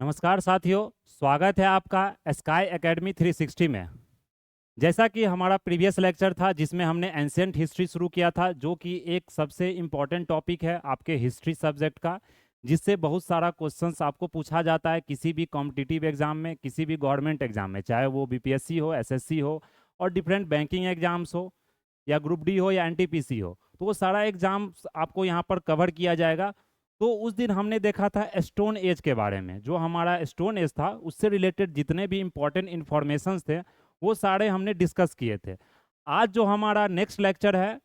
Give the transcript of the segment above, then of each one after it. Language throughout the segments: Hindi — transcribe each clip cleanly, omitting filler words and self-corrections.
नमस्कार साथियों, स्वागत है आपका स्काई एकेडमी 360 में। जैसा कि हमारा प्रीवियस लेक्चर था जिसमें हमने एंशिएंट हिस्ट्री शुरू किया था, जो कि एक सबसे इम्पॉर्टेंट टॉपिक है आपके हिस्ट्री सब्जेक्ट का, जिससे बहुत सारा क्वेश्चंस आपको पूछा जाता है किसी भी कॉम्पिटिटिव एग्जाम में, किसी भी गवर्नमेंट एग्जाम में, चाहे वो बीपीएससी हो, एसएससी हो और डिफरेंट बैंकिंग एग्जाम्स हो या ग्रुप डी हो या एनटीपीसी हो। तो वो सारा एग्जाम आपको यहाँ पर कवर किया जाएगा। तो उस दिन हमने देखा था स्टोन एज के बारे में। जो हमारा स्टोन एज था उससे रिलेटेड जितने भी इंपॉर्टेंट इंफॉर्मेशंस थे वो सारे हमने डिस्कस किए थे। आज जो हमारा नेक्स्ट लेक्चर है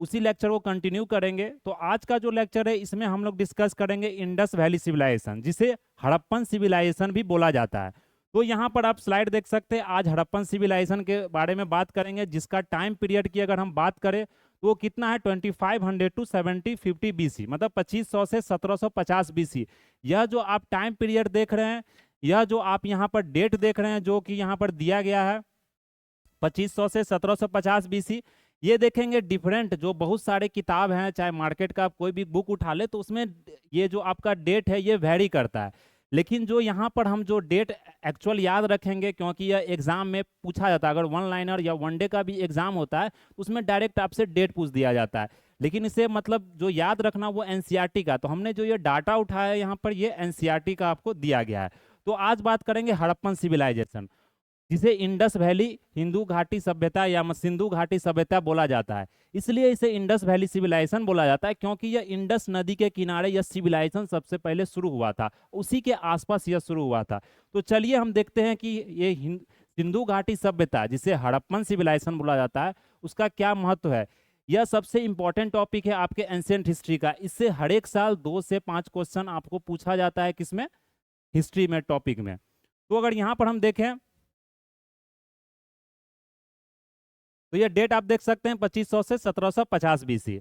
उसी लेक्चर को कंटिन्यू करेंगे। तो आज का जो लेक्चर है इसमें हम लोग डिस्कस करेंगे इंडस वैली सिविलाइजेशन, जिसे हड़प्पन सिविलाइजेशन भी बोला जाता है। तो यहाँ पर आप स्लाइड देख सकते हैं। आज हड़प्पन सिविलाइजेशन के बारे में बात करेंगे, जिसका टाइम पीरियड की अगर हम बात करें तो वो कितना है 2500 टू 1750 बीसी, मतलब 2500 से 1750 बीसी। यह जो आप टाइम पीरियड देख रहे हैं, यह जो आप यहाँ पर डेट देख रहे हैं जो कि यहाँ पर दिया गया है 2500 से 1750 बीसी, ये देखेंगे डिफरेंट जो बहुत सारे किताब हैं, चाहे मार्केट का आप कोई भी बुक उठा ले तो उसमें ये जो आपका डेट है ये वेरी करता है। लेकिन जो यहाँ पर हम जो डेट एक्चुअल याद रखेंगे, क्योंकि यह एग्जाम में पूछा जाता है, अगर वन लाइनर या वनडे का भी एग्जाम होता है तो उसमें डायरेक्ट आपसे डेट पूछ दिया जाता है। लेकिन इसे मतलब जो याद रखना वो एनसीईआरटी का, तो हमने जो ये डाटा उठाया है यहाँ पर ये एनसीईआरटी का आपको दिया गया है। तो आज बात करेंगे हड़प्पन सिविलाइजेशन, जिसे इंडस वैली हिंदू घाटी सभ्यता या सिंधु घाटी सभ्यता बोला जाता है। इसलिए इसे इंडस वैली सिविलाइजेशन बोला जाता है क्योंकि यह इंडस नदी के किनारे यह सिविलाइजेशन सबसे पहले शुरू हुआ था, उसी के आसपास यह शुरू हुआ था। तो चलिए हम देखते हैं कि ये सिंधु घाटी सभ्यता, जिसे हड़प्पन सिविलाइजेशन बोला जाता है, उसका क्या महत्व है। यह सबसे इंपॉर्टेंट टॉपिक है आपके एंशिएंट हिस्ट्री का। इससे हर एक साल 2 से 5 क्वेश्चन आपको पूछा जाता है, किसमें, हिस्ट्री में, टॉपिक में। तो अगर यहाँ पर हम देखें तो ये डेट आप देख सकते हैं 2500 से 1750 बीसी।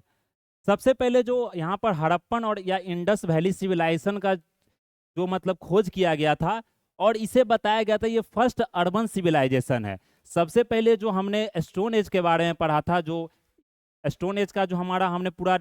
सबसे पहले जो यहाँ पर हड़प्पन और या इंडस वैली सिविलाइजेशन का जो मतलब खोज किया गया था और इसे बताया गया था ये फर्स्ट अर्बन सिविलाइजेशन है। सबसे पहले जो हमने स्टोन एज के बारे में पढ़ा था, जो स्टोन एज का जो हमारा हमने पूरा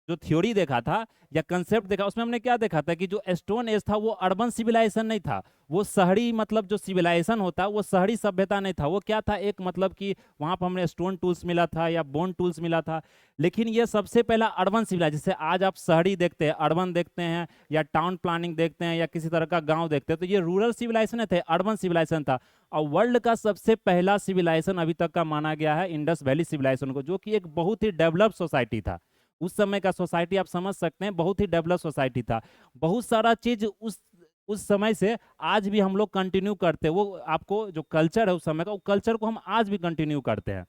जो थ्योरी देखा था या कंसेप्ट देखा, उसमें हमने क्या देखा था कि जो स्टोन एज था वो अर्बन सिविलाइजेशन नहीं था, वो शहरी मतलब जो सिविलाइजेशन होता है वो शहरी सभ्यता नहीं था। वो क्या था, एक मतलब कि वहां पर हमें स्टोन टूल्स मिला था या बोन टूल्स मिला था। लेकिन ये सबसे पहला अर्बन सिविलाइजेशन, जैसे आज आप शहरी देखते हैं, अर्बन देखते हैं, या टाउन प्लानिंग देखते हैं, या किसी तरह का गांव देखते हैं, तो ये रूरल सिविलाइजेशन थे, अर्बन सिविलाइजेशन था। और वर्ल्ड का सबसे पहला सिविलाइजेशन अभी तक का माना गया है इंडस वैली सिविलाइजेशन को, जो कि एक बहुत ही डेवलप सोसाइटी था। उस समय का सोसाइटी आप समझ सकते हैं, बहुत ही डेवलप सोसाइटी था। बहुत सारा चीज उस समय से आज भी हम लोग कंटिन्यू करते हैं। वो आपको जो कल्चर है उस समय का, वो कल्चर को हम आज भी कंटिन्यू करते हैं।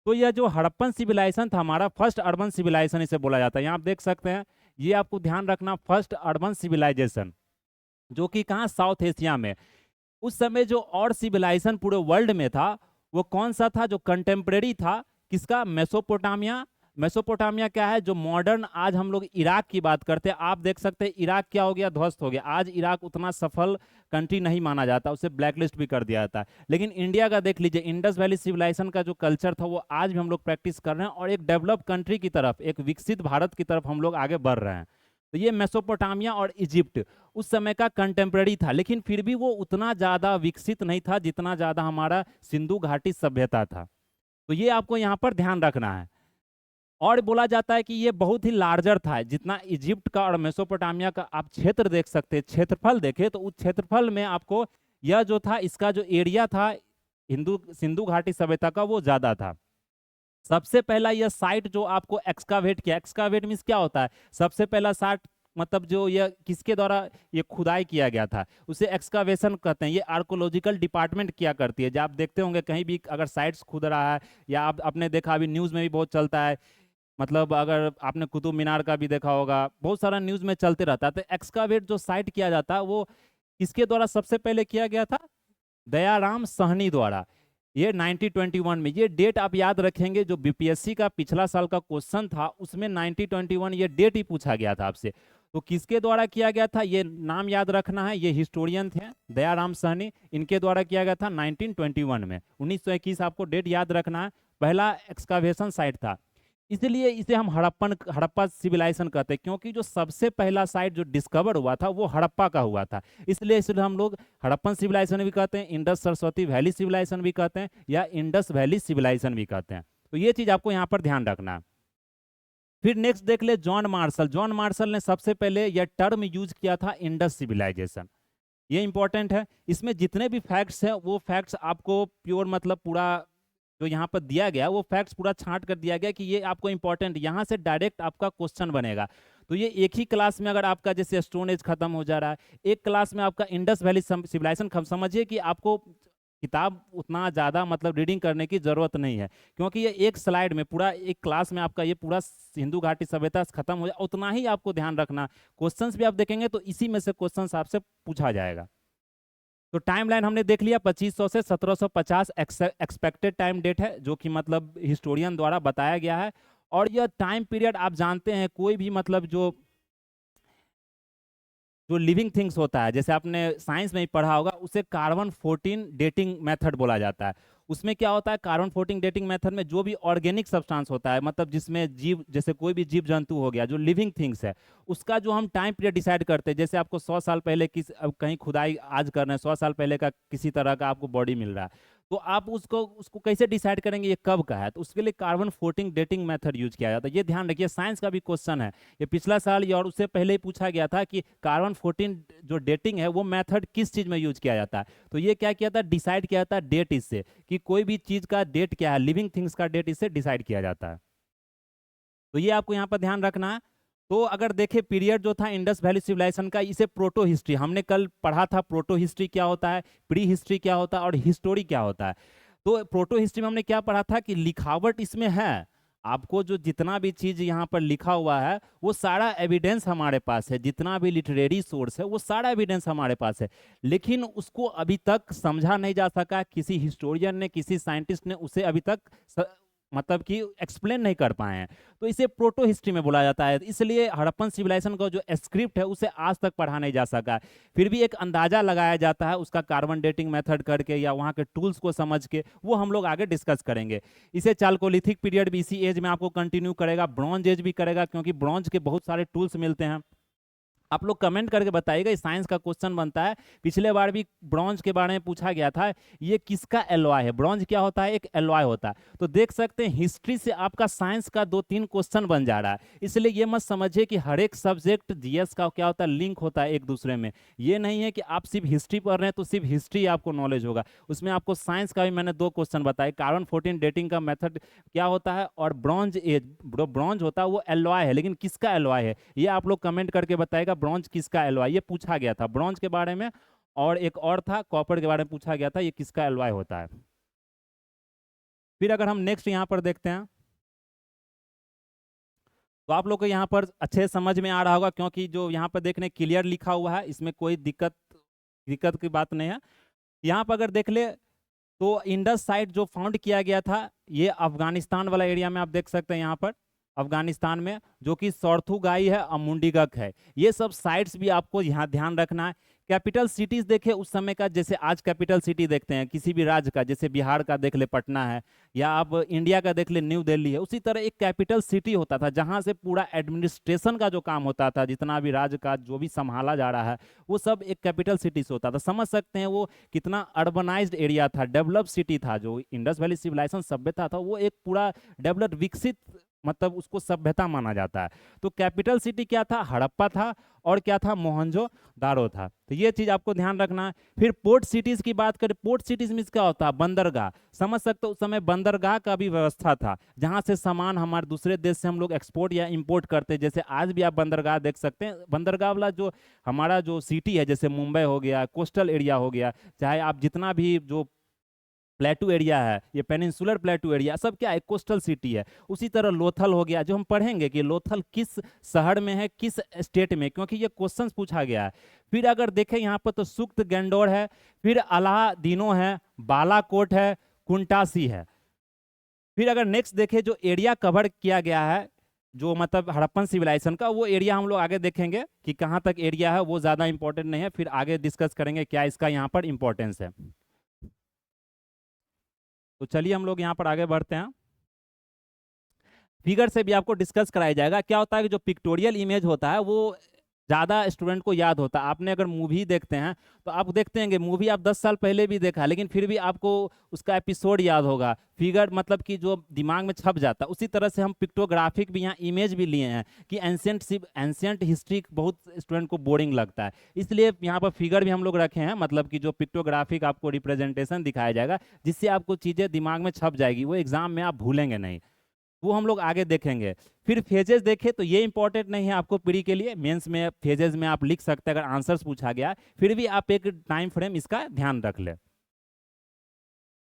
तो यह जो हड़प्पन सिविलाइजेशन था हमारा फर्स्ट अर्बन सिविलाइजेशन इसे बोला जाता है। यहाँ आप देख सकते हैं, ये आपको ध्यान रखना, फर्स्ट अर्बन सिविलाइजेशन, जो कि कहाँ, साउथ एशिया में। उस समय जो और सिविलाइजेशन पूरे वर्ल्ड में था वो कौन सा था, जो कंटेम्प्रेरी था, किसका, मेसोपोटामिया। मेसोपोटामिया क्या है, जो मॉडर्न आज हम लोग इराक की बात करते हैं, आप देख सकते हैं इराक क्या हो गया, ध्वस्त हो गया। आज इराक उतना सफल कंट्री नहीं माना जाता, उसे ब्लैकलिस्ट भी कर दिया जाता है। लेकिन इंडिया का देख लीजिए, इंडस वैली सिविलाइजेशन का जो कल्चर था वो आज भी हम लोग प्रैक्टिस कर रहे हैं और एक डेवलप कंट्री की तरफ, एक विकसित भारत की तरफ हम लोग आगे बढ़ रहे हैं। तो ये मेसोपोटामिया और इजिप्ट उस समय का कंटेम्प्रेरी था, लेकिन फिर भी वो उतना ज्यादा विकसित नहीं था जितना ज्यादा हमारा सिंधु घाटी सभ्यता था। तो ये आपको यहाँ पर ध्यान रखना है। और बोला जाता है कि ये बहुत ही लार्जर था, जितना इजिप्ट का और मेसोपोटामिया का आप क्षेत्र देख सकते हैं, क्षेत्रफल देखे तो उस क्षेत्रफल में आपको यह जो था, इसका जो एरिया था हिंदू सिंधु घाटी सभ्यता का, वो ज्यादा था। सबसे पहला यह साइट जो आपको एक्सकावेट किया, एक्सकावेट मीन्स क्या होता है, सबसे पहला साइट, मतलब जो यह किसके द्वारा ये खुदाई किया गया था उसे एक्सकावेशन कहते हैं। ये आर्कोलॉजिकल डिपार्टमेंट किया करती है। जब आप देखते होंगे कहीं भी अगर साइट्स खुद रहा है, या आप आपने देखा अभी न्यूज़ में भी बहुत चलता है, मतलब अगर आपने कुतुब मीनार का भी देखा होगा, बहुत सारा न्यूज़ में चलते रहता है। तो एक्सकावेट जो साइट किया जाता है वो किसके द्वारा सबसे पहले किया गया था, दयाराम सहनी द्वारा। ये 1921 में, ये डेट आप याद रखेंगे, जो बीपीएससी का पिछला साल का क्वेश्चन था उसमें 1921 ये डेट ही पूछा गया था आपसे। तो किसके द्वारा किया गया था, ये नाम याद रखना है, ये हिस्टोरियन थे दयाराम सहनी, इनके द्वारा किया गया था 1921 में। 1921 आपको डेट याद रखना है, पहला एक्सकावेशन साइट था। इसलिए इसे हम हड़प्पा सिविलाइजेशन कहते हैं, क्योंकि जो सबसे पहला साइट जो डिस्कवर हुआ था वो हड़प्पा का हुआ था। इसलिए हम लोग हड़प्पन सिविलाइजेशन भी कहते हैं, इंडस सरस्वती वैली सिविलाइजेशन भी कहते हैं, या इंडस वैली सिविलाइजेशन भी कहते हैं। तो ये चीज आपको यहाँ पर ध्यान रखना है। फिर नेक्स्ट देख ले जॉन मार्शल। जॉन मार्शल ने सबसे पहले यह टर्म यूज किया था इंडस सिविलाइजेशन। ये इंपॉर्टेंट है। इसमें जितने भी फैक्ट्स हैं वो फैक्ट्स आपको प्योर मतलब पूरा जो यहाँ पर दिया गया वो फैक्ट्स पूरा छांट कर दिया गया कि ये आपको इंपॉर्टेंट, यहाँ से डायरेक्ट आपका क्वेश्चन बनेगा। तो ये एक ही क्लास में अगर आपका जैसे स्टोन एज खत्म हो जा रहा है, एक क्लास में आपका इंडस वैली सिविलाइजेशन, समझिए कि आपको किताब उतना ज़्यादा मतलब रीडिंग करने की ज़रूरत नहीं है, क्योंकि ये एक स्लाइड में पूरा एक क्लास में आपका ये पूरा सिंधु घाटी सभ्यता खत्म हो जाए, उतना ही आपको ध्यान रखना। क्वेश्चंस भी आप देखेंगे तो इसी में से क्वेश्चंस आपसे पूछा जाएगा। तो टाइमलाइन हमने देख लिया, 2500 से 1750 एक्सपेक्टेड टाइम डेट है, जो कि मतलब हिस्टोरियन द्वारा बताया गया है। और यह टाइम पीरियड आप जानते हैं, कोई भी मतलब जो लिविंग थिंग्स होता है, जैसे आपने साइंस में ही पढ़ा होगा, उसे कार्बन 14 डेटिंग मेथड बोला जाता है। उसमें क्या होता है, कार्बन 14 डेटिंग मेथड में जो भी ऑर्गेनिक सब्सटेंस होता है, मतलब जिसमें जीव, जैसे कोई भी जीव जंतु हो गया जो लिविंग थिंग्स है, उसका जो हम टाइम पीरियड डिसाइड करते हैं, जैसे आपको 100 साल पहले किस अब कहीं खुदाई आज कर रहे हैं, 100 साल पहले का किसी तरह का आपको बॉडी मिल रहा है, तो आप उसको उसको कैसे डिसाइड करेंगे ये कब का है, तो उसके लिए कार्बन 14 डेटिंग मेथड यूज किया जाता है। ये ध्यान रखिए, साइंस का भी क्वेश्चन है, ये पिछला साल या और उससे पहले ही पूछा गया था कि कार्बन 14 जो डेटिंग है वो मेथड किस चीज में यूज किया जाता है। तो ये क्या किया था, डिसाइड किया था डेट इससे, कि कोई भी चीज का डेट क्या है, लिविंग थिंग्स का डेट इससे डिसाइड किया जाता है। तो ये आपको यहाँ पर ध्यान रखना है। तो अगर देखें पीरियड जो था इंडस वैली सिविलाइजेशन का, इसे प्रोटो हिस्ट्री, हमने कल पढ़ा था प्रोटो हिस्ट्री क्या होता है, प्री हिस्ट्री क्या होता है और हिस्टोरी क्या होता है। तो प्रोटो हिस्ट्री में हमने क्या पढ़ा था कि लिखावट इसमें है, आपको जो जितना भी चीज यहाँ पर लिखा हुआ है वो सारा एविडेंस हमारे पास है, जितना भी लिटरेरी सोर्स है वो सारा एविडेंस हमारे पास है, लेकिन उसको अभी तक समझा नहीं जा सका, किसी हिस्टोरियन ने, किसी साइंटिस्ट ने उसे अभी तक मतलब कि एक्सप्लेन नहीं कर पाए हैं। तो इसे प्रोटो हिस्ट्री में बोला जाता है, इसलिए हड़प्पन सिविलाइजेशन का जो स्क्रिप्ट है उसे आज तक पढ़ा नहीं जा सका। फिर भी एक अंदाजा लगाया जाता है उसका कार्बन डेटिंग मेथड करके या वहाँ के टूल्स को समझ के, वो हम लोग आगे डिस्कस करेंगे। इसे चाल्कोलिथिक पीरियड भी इसी एज में आपको कंटिन्यू करेगा, ब्रॉन्ज एज भी करेगा, क्योंकि ब्रॉन्ज के बहुत सारे टूल्स मिलते हैं। आप लोग कमेंट करके बताइएगा, साइंस का क्वेश्चन बनता है, पिछले बार भी ब्रॉन्ज के बारे में पूछा गया था, ये किसका एलॉय है, ब्रॉन्ज क्या होता है, एक एलॉय होता है। तो देख सकते हैं हिस्ट्री से आपका साइंस का 2-3 क्वेश्चन बन जा रहा है, इसलिए ये मत समझिए कि हर एक सब्जेक्ट जीएस का क्या होता है, लिंक होता है एक दूसरे में। ये नहीं है कि आप सिर्फ हिस्ट्री पढ़ रहे हैं तो सिर्फ हिस्ट्री आपको नॉलेज होगा, उसमें आपको साइंस का भी मैंने 2 क्वेश्चन बताए, कार्बन 14 डेटिंग का मेथड क्या होता है, और ब्रॉन्ज एज, ब्रॉन्ज होता है वो एलॉय है, लेकिन किसका एलॉय है ये आप लोग कमेंट करके बताएगा। ब्रॉन्ज किसका एलॉय, ये पूछा गया था ब्रॉन्ज के बारे में, और एक और था कॉपर के बारे में पूछा गया था, ये किसका एलॉय होता है। फिर अगर हम नेक्स्ट यहाँ पर देखते हैं, तो आप लोग को यहाँ पर अच्छे समझ में आ रहा होगा, क्योंकि जो यहाँ पर देखने क्लियर लिखा हुआ है, इसमें कोई दिक्कत दिक्कत की बात नहीं है। यहाँ पर अगर देख ले तो इंडस साइट जो फाउंड किया गया था, ये अफगानिस्तान वाला एरिया में आप देख सकते हैं, यहाँ पर अफगानिस्तान में, जो कि सौर्थुगाई है, अमुंडीगक है, ये सब साइट्स भी आपको यहाँ ध्यान रखना है। कैपिटल सिटीज देखे उस समय का, जैसे आज कैपिटल सिटी देखते हैं किसी भी राज्य का, जैसे बिहार का देख ले पटना है, या आप इंडिया का देख ले न्यू दिल्ली है, उसी तरह एक कैपिटल सिटी होता था जहाँ से पूरा एडमिनिस्ट्रेशन का जो काम होता था, जितना भी राज्य का जो भी संभाला जा रहा है वो सब एक कैपिटल सिटी से होता था। समझ सकते हैं वो कितना अर्बनाइज्ड एरिया था, डेवलप सिटी था, जो इंडस वैली सिविलाइजेशन सभ्यता था वो एक पूरा डेवलप्ड विकसित मतलब उसको सभ्यता माना जाता है। तो कैपिटल सिटी क्या था, हड़प्पा था, और क्या था, मोहनजो दारो था। तो ये चीज आपको ध्यान रखना है। फिर पोर्ट सिटीज की बात करें, पोर्ट सिटीज में क्या होता है, बंदरगाह, समझ सकते हो उस समय बंदरगाह का भी व्यवस्था था, जहां से सामान हमारे दूसरे देश से हम लोग एक्सपोर्ट या इंपोर्ट करते, जैसे आज भी आप बंदरगाह देख सकते हैं। बंदरगाह वाला जो हमारा जो सिटी है, जैसे मुंबई हो गया, कोस्टल एरिया हो गया, चाहे आप जितना भी जो प्लेटू एरिया है, ये पेनिनसुलर प्लेटू एरिया, सब क्या है, कोस्टल सिटी है। उसी तरह लोथल हो गया, जो हम पढ़ेंगे कि लोथल किस शहर में है, किस स्टेट में, क्योंकि ये क्वेश्चंस पूछा गया है। फिर अगर देखें यहाँ पर तो सुक्त गैंडोर है, फिर अलादीनो है, बालाकोट है, कुंटासी है। फिर अगर नेक्स्ट देखें जो एरिया कवर किया गया है जो मतलब हड़प्पन सिविलाइजेशन का, वो एरिया हम लोग आगे देखेंगे कि कहाँ तक एरिया है, वो ज़्यादा इंपॉर्टेंट नहीं है, फिर आगे डिस्कस करेंगे क्या इसका यहाँ पर इंपॉर्टेंस है। तो चलिए हम लोग यहाँ पर आगे बढ़ते हैं। फिगर से भी आपको डिस्कस कराया जाएगा। क्या होता है कि जो पिक्टोरियल इमेज होता है वो ज़्यादा स्टूडेंट को याद होता है। आपने अगर मूवी देखते हैं तो आप देखते हैं कि मूवी आप 10 साल पहले भी देखा है, लेकिन फिर भी आपको उसका एपिसोड याद होगा। फिगर मतलब कि जो दिमाग में छप जाता है। उसी तरह से हम पिक्टोग्राफिक भी यहाँ इमेज भी लिए हैं कि एंशियंट हिस्ट्री बहुत स्टूडेंट को बोरिंग लगता है, इसलिए यहाँ पर फिगर भी हम लोग रखे हैं, मतलब कि जो पिक्टोग्राफिक आपको रिप्रेजेंटेशन दिखाया जाएगा, जिससे आपको चीज़ें दिमाग में छप जाएगी, वो एग्जाम में आप भूलेंगे नहीं। वो हम लोग आगे देखेंगे। फिर फेजेस देखें तो ये इंपॉर्टेंट नहीं है आपको प्री के लिए, मेंस में फेजेस में आप लिख सकते हैं अगर आंसर्स पूछा गया, फिर भी आप एक टाइम फ्रेम इसका ध्यान रख ले।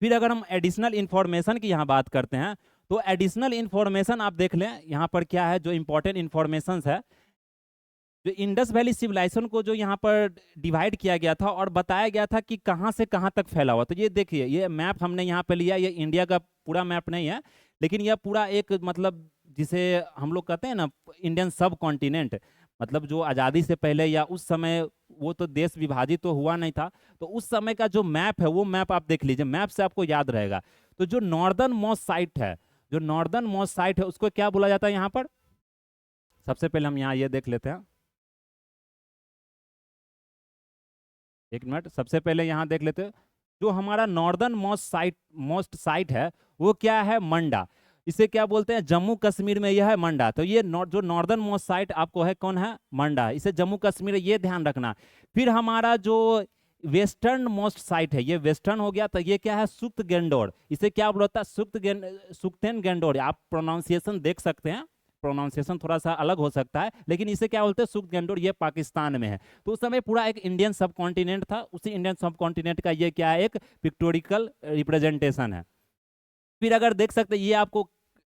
फिर अगर हम एडिशनल इंफॉर्मेशन की यहाँ बात करते हैं तो एडिशनल इंफॉर्मेशन आप देख लें यहाँ पर क्या है, जो इंपॉर्टेंट इंफॉर्मेशन है। जो इंडस वैली सिविलाइजेशन को जो यहाँ पर डिवाइड किया गया था और बताया गया था कि कहाँ से कहाँ तक फैला हुआ, तो ये देखिए ये मैप हमने यहाँ पे लिया, ये इंडिया का पूरा मैप नहीं है, लेकिन यह पूरा एक मतलब जिसे हम लोग कहते हैं ना इंडियन सब कॉन्टिनेंट, मतलब जो आज़ादी से पहले या उस समय वो तो देश विभाजित तो हुआ नहीं था, तो उस समय का जो मैप है वो मैप आप देख लीजिए, मैप से आपको याद रहेगा। तो जो नॉर्दर्न मोस्ट साइट है, जो नॉर्दर्न मोस्ट साइट है उसको क्या बोला जाता है यहाँ पर, सबसे पहले हम यहाँ ये देख लेते हैं, एक मिनट, सबसे पहले यहाँ देख लेते हैं। जो हमारा नॉर्दर्न मोस्ट साइट है वो क्या है, मंडा। इसे क्या बोलते हैं, जम्मू कश्मीर में यह है मंडा। तो ये जो नॉर्दर्न मोस्ट साइट आपको है कौन है, मंडा, इसे जम्मू कश्मीर, ये ध्यान रखना। फिर हमारा जो वेस्टर्न मोस्ट साइट है, ये वेस्टर्न हो गया, तो ये क्या है, सुक्त गेंडोर, इसे क्या बोलता है, सुक्तेन गेंडोर। आप प्रोनाउंसिएशन देख सकते हैं, प्रोनाउंसिएशन थोड़ा सा अलग हो सकता है, लेकिन इसे क्या बोलते हैं, सुक्त गेंडोर, ये पाकिस्तान में है। तो उस समय पूरा एक इंडियन सब कॉन्टिनेंट था, उसी इंडियन सब कॉन्टिनेंट का ये क्या है, एक पिक्टोरिकल रिप्रेजेंटेशन है। फिर अगर देख सकते हैं, ये आपको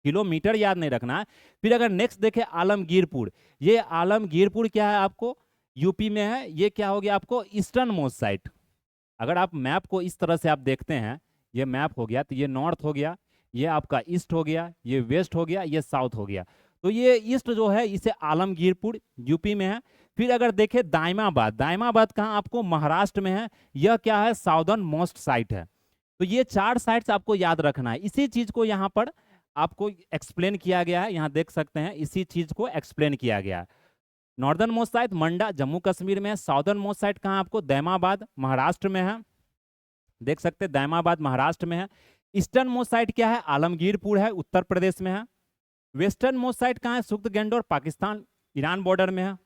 किलोमीटर याद नहीं रखना है। फिर अगर नेक्स्ट देखें आलमगीरपुर, ये आलमगीरपुर क्या है, आपको यूपी में है। ये क्या हो गया आपको, ईस्टर्न मोस्ट साइट। अगर आप मैप को इस तरह से आप देखते हैं, ये मैप हो गया, तो ये नॉर्थ हो गया, ये आपका ईस्ट हो गया, ये वेस्ट हो गया, ये साउथ हो गया। तो ये ईस्ट जो है इसे आलमगीरपुर यूपी में है। फिर अगर देखें दाइमाबाद, दाइमाबाद कहाँ, आपको महाराष्ट्र में है। यह क्या है, साउदर्न मोस्ट साइट है। तो ये 4 साइट्स आपको याद रखना है। इसी चीज को यहाँ पर आपको एक्सप्लेन किया गया है, यहाँ देख सकते हैं, इसी चीज को एक्सप्लेन किया गया है। नॉर्दर्न मोस्ट साइट मंडा जम्मू कश्मीर में है, साउदर्न मोस्ट साइट कहाँ आपको, दैमाबाद महाराष्ट्र में है, देख सकते हैं दैमाबाद महाराष्ट्र में है। ईस्टर्न मोस्ट साइट क्या है, आलमगीरपुर है, उत्तर प्रदेश में है। वेस्टर्न मोस्ट साइट कहाँ है, सुक्त गेंडोर, पाकिस्तान ईरान बॉर्डर में है।